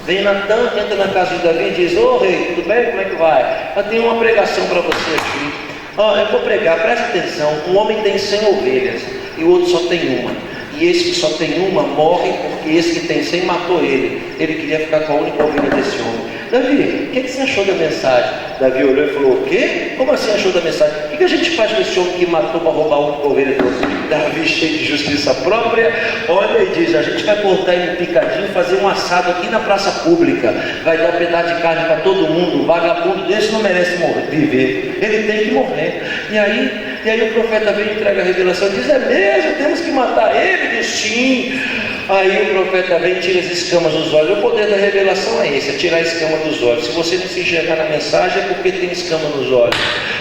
Vem Natan, entra na casa de Davi e diz: ô rei, tudo bem? Como é que vai? Eu tenho uma pregação para você aqui. Eu vou pregar, presta atenção. Um homem tem 100 ovelhas e o outro só tem uma. E esse que só tem uma morre porque esse que tem 100 matou ele. Ele queria ficar com a única ovelha desse homem. Davi, o que você achou da mensagem? Davi olhou e falou: o quê? Como assim achou da mensagem? O que a gente faz com esse homem que matou para roubar a única ovelha dele? Davi, cheio de justiça própria, olha e diz: a gente vai cortar ele no picadinho, fazer um assado aqui na praça pública, vai dar um pedaço de carne para todo mundo. Um vagabundo desse não merece viver, ele tem que morrer. E aí o profeta vem e entrega a revelação e diz: é mesmo, temos que matar ele? Diz: sim. Aí o profeta vem e tira as escamas dos olhos. O poder da revelação é esse, é tirar a escama dos olhos. Se você não se enxergar na mensagem, é porque tem escama nos olhos.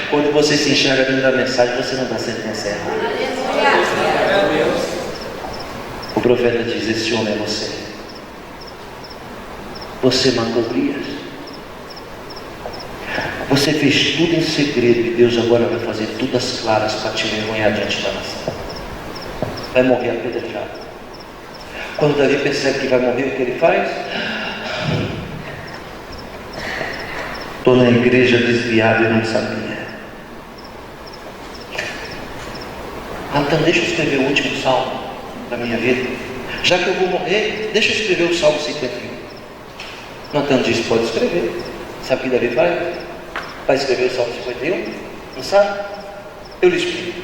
Quando você se enxerga dentro da mensagem, você não dá sentença errada. O profeta diz: esse homem é você. Você matou Urias. Você fez tudo em segredo e Deus agora vai fazer tudo às claras para te envergonhar diante da nação. Vai morrer apedrejado. Quando Davi percebe que vai morrer, o que ele faz? Estou na igreja desviado e não sabia. Natan, deixa eu escrever o último salmo da minha vida. Já que eu vou morrer, deixa eu escrever o salmo 51. Natan diz: pode escrever. Sabe o que Davi faz? Vai escrever o salmo 51? Não sabe? Eu lhe explico.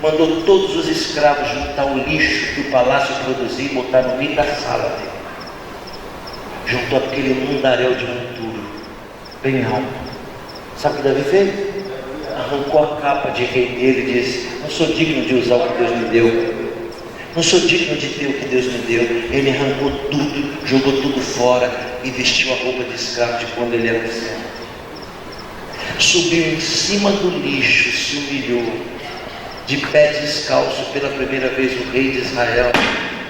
Mandou todos os escravos juntar o lixo que o palácio produzia e botar no meio da sala dele. Juntou aquele mundaréu de monturo, bem alto. Sabe o que Davi fez? Arrancou a capa de rei dele e disse: não sou digno de usar o que Deus me deu. Não sou digno de ter o que Deus me deu. Ele arrancou tudo, jogou tudo fora e vestiu a roupa de escravo de quando ele era pequeno. Subiu em cima do lixo, se humilhou, de pé descalço, pela primeira vez o rei de Israel.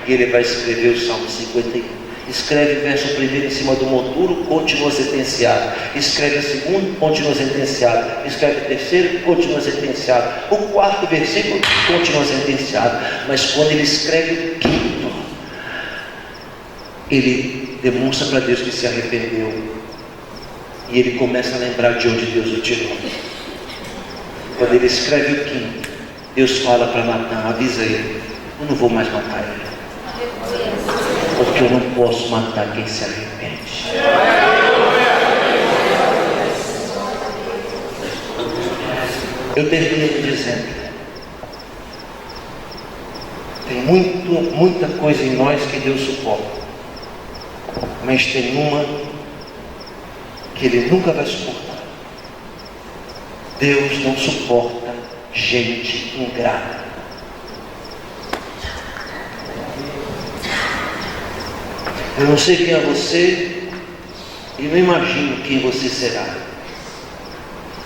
E ele vai escrever o Salmo 51. Escreve o verso primeiro em cima do monturo, continua sentenciado. Escreve o segundo, continua sentenciado. Escreve o terceiro, continua sentenciado. O quarto versículo, continua sentenciado. Mas quando ele escreve o quinto, ele demonstra para Deus que se arrependeu. E ele começa a lembrar de onde Deus o tirou. Quando ele escreve o quinto, Deus fala para Natan: avisa ele, eu não vou mais matar ele, porque eu não posso matar quem se arrepende. Eu termino dizendo: tem muita coisa em nós que Deus suporta, mas tem uma que Ele nunca vai suportar. Deus não suporta gente ingrata. Eu não sei quem é você e não imagino quem você será,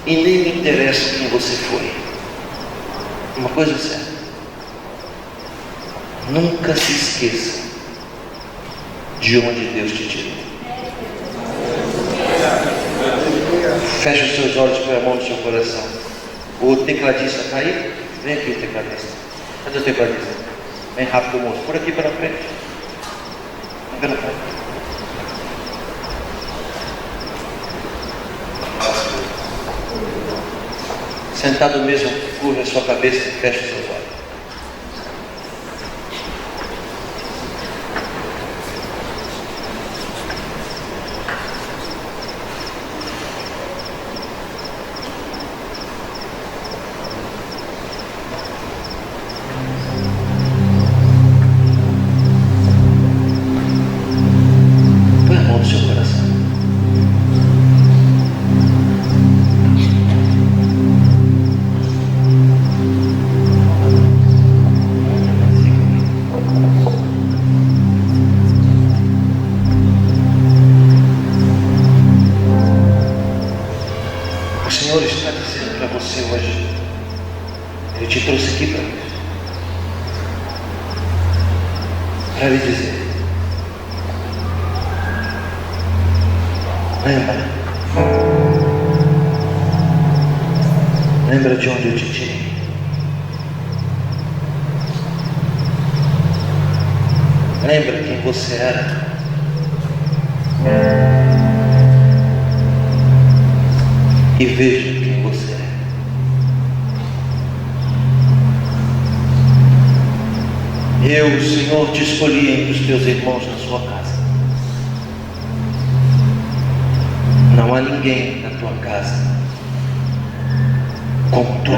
e nem me interessa quem você foi. Uma coisa é certa: nunca se esqueça de onde Deus te tirou. Feche os seus olhos, põe a mão no seu coração. O tecladista está aí? Vem aqui, tecladista. Cadê o tecladista? Vem rápido, moço. Por aqui pela frente. Vem pela frente. Sentado mesmo, curva a sua cabeça e fecha os seus olhos. Põe a mão no seu coração. O Senhor está dizendo para você hoje, eu te trouxe aqui para lhe dizer, lembra de onde eu te tirei. Lembra quem você era. E veja quem você é. Eu, Senhor, te escolhi entre os teus irmãos na sua casa. Não há ninguém na tua casa como tu.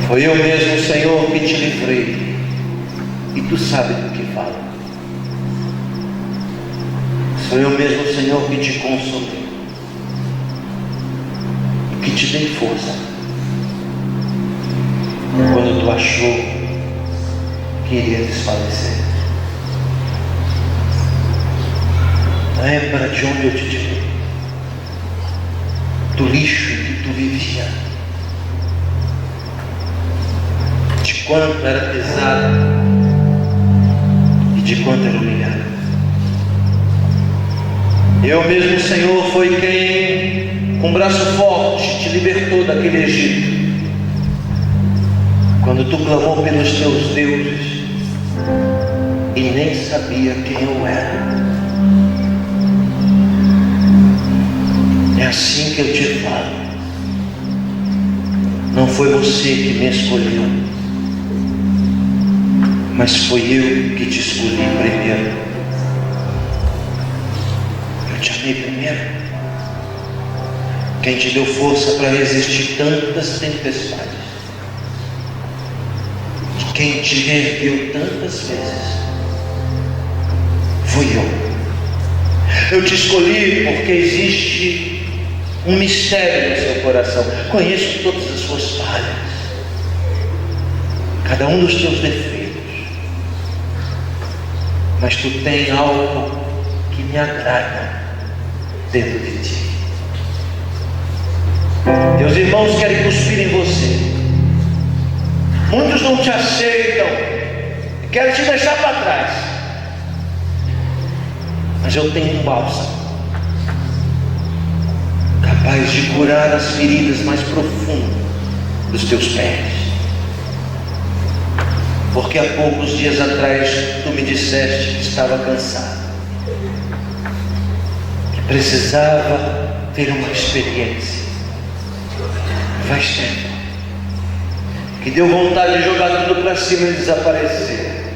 Foi eu mesmo, Senhor, que te livrei. E tu sabes do que falo. Sou eu mesmo, Senhor, que te consolei e que te dei força quando tu achou que iria desfalecer. Lembra de onde eu te tirei, do lixo em que tu vivia, de quanto era pesado e de quanto era humilhado. Eu mesmo, Senhor, foi quem, com braço forte, te libertou daquele Egito. Quando tu clamou pelos teus deuses e nem sabia quem eu era. É assim que eu te falo. Não foi você que me escolheu, mas foi eu que te escolhi primeiro. Te amei primeiro. Quem te deu força para resistir tantas tempestades, quem te ergueu tantas vezes, fui eu. Eu te escolhi porque existe um mistério no seu coração. Conheço todas as suas falhas, cada um dos teus defeitos, mas tu tens algo que me agrada dentro de ti. Teus irmãos querem cuspir em você. Muitos não te aceitam, querem te deixar para trás. Mas eu tenho um bálsamo capaz de curar as feridas mais profundas dos teus pés. Porque há poucos dias atrás tu me disseste que estava cansado, precisava ter uma experiência. Faz tempo que deu vontade de jogar tudo para cima e desaparecer.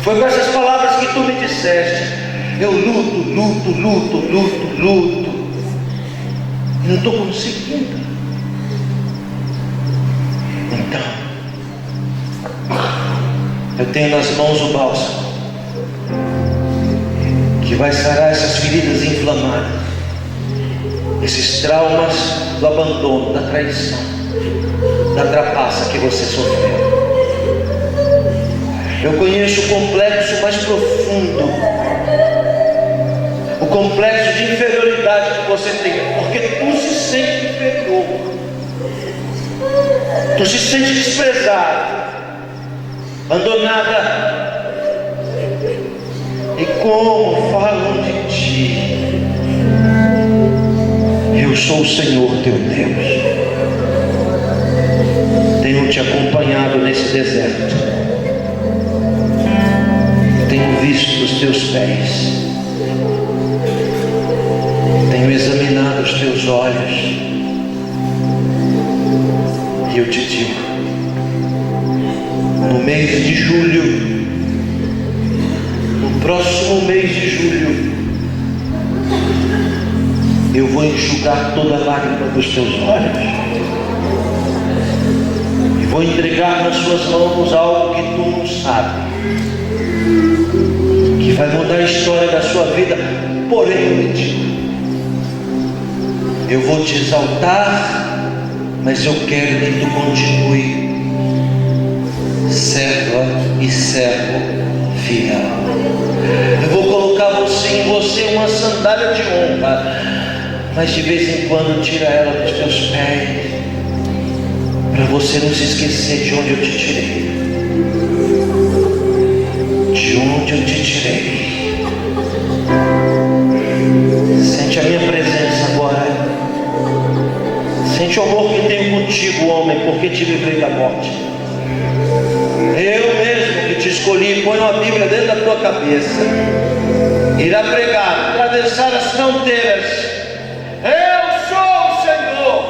Foi com essas palavras que tu me disseste: eu luto e não estou conseguindo. Então eu tenho nas mãos o bálsamo que vai sarar essas feridas inflamadas, esses traumas do abandono, da traição, da trapaça que você sofreu. Eu conheço o complexo mais profundo, o complexo de inferioridade que você tem, porque tu se sente inferior, tu se sente desprezado, abandonada. E como falam de ti, sou o Senhor teu Deus. Tenho te acompanhado nesse deserto. Tenho visto os teus pés. Tenho examinado os teus olhos. E eu te digo, no mês de julho, no próximo mês de julho, eu vou enxugar toda a lágrima dos teus olhos. E vou entregar nas suas mãos algo que tu não sabe, que vai mudar a história da sua vida. Porém, eu lhe digo, eu vou te exaltar, mas eu quero que tu continue serva e servo fiel. Eu vou colocar em você uma sandália de honra, mas de vez em quando tira ela dos teus pés, para você não se esquecer de onde eu te tirei. De onde eu te tirei. Sente a minha presença agora. Sente o amor que tenho contigo, homem, porque te livrei da morte. Eu mesmo que te escolhi, põe uma Bíblia dentro da tua cabeça. Irá pregar, atravessar as fronteiras. Eu sou o Senhor.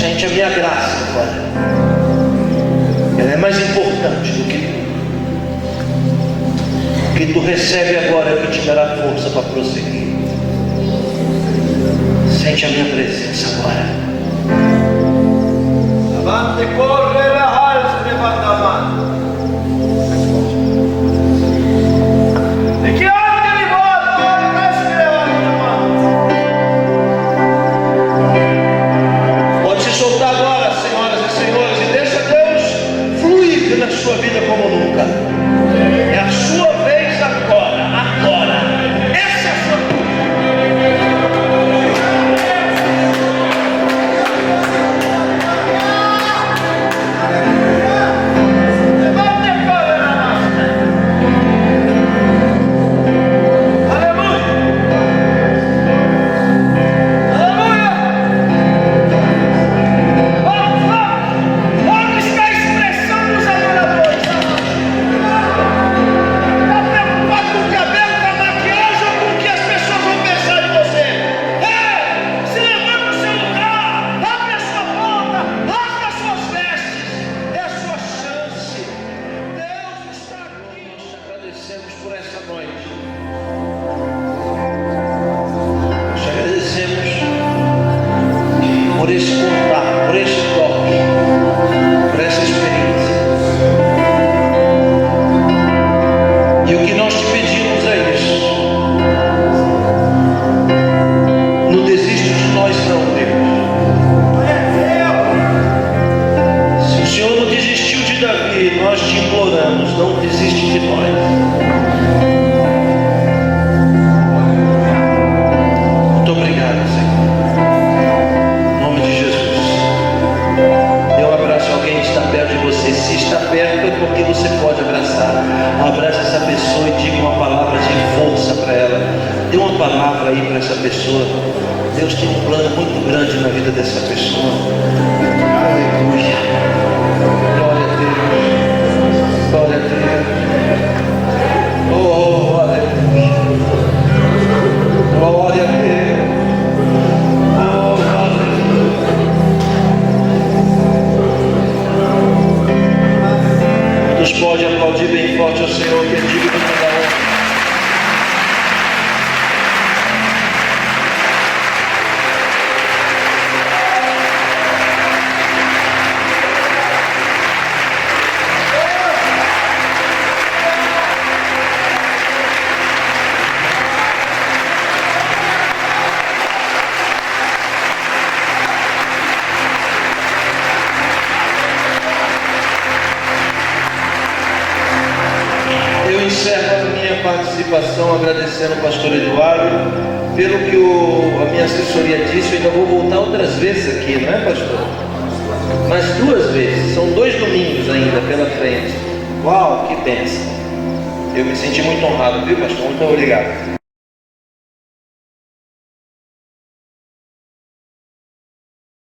Sente a minha graça agora. Ela é mais importante do que tu. O que tu recebe agora é o que te dará força para prosseguir. Sente a minha presença agora. Avante corre la hals levanta a mano. E que anche di volta resti levanta a mano. Pode se soltar agora, senhoras e senhores, e deixa Deus fluir pela sua vida como nunca. É a sua vez agora, agora. Essa é a sua vez. Deus tem um plano muito grande na vida dessa pessoa. Aleluia. Glória a Deus. Glória a Deus. Oh, aleluia. Glória a Deus. Oh, aleluia. Todos podem aplaudir bem forte ao Senhor, que é digno de toda honra. Participação, agradecendo ao pastor Eduardo pelo que a minha assessoria disse. Eu ainda vou voltar outras vezes aqui, não é, pastor? Mas 2 vezes, são 2 domingos ainda pela frente. Uau, que bênção! Eu me senti muito honrado, viu, pastor? Muito obrigado.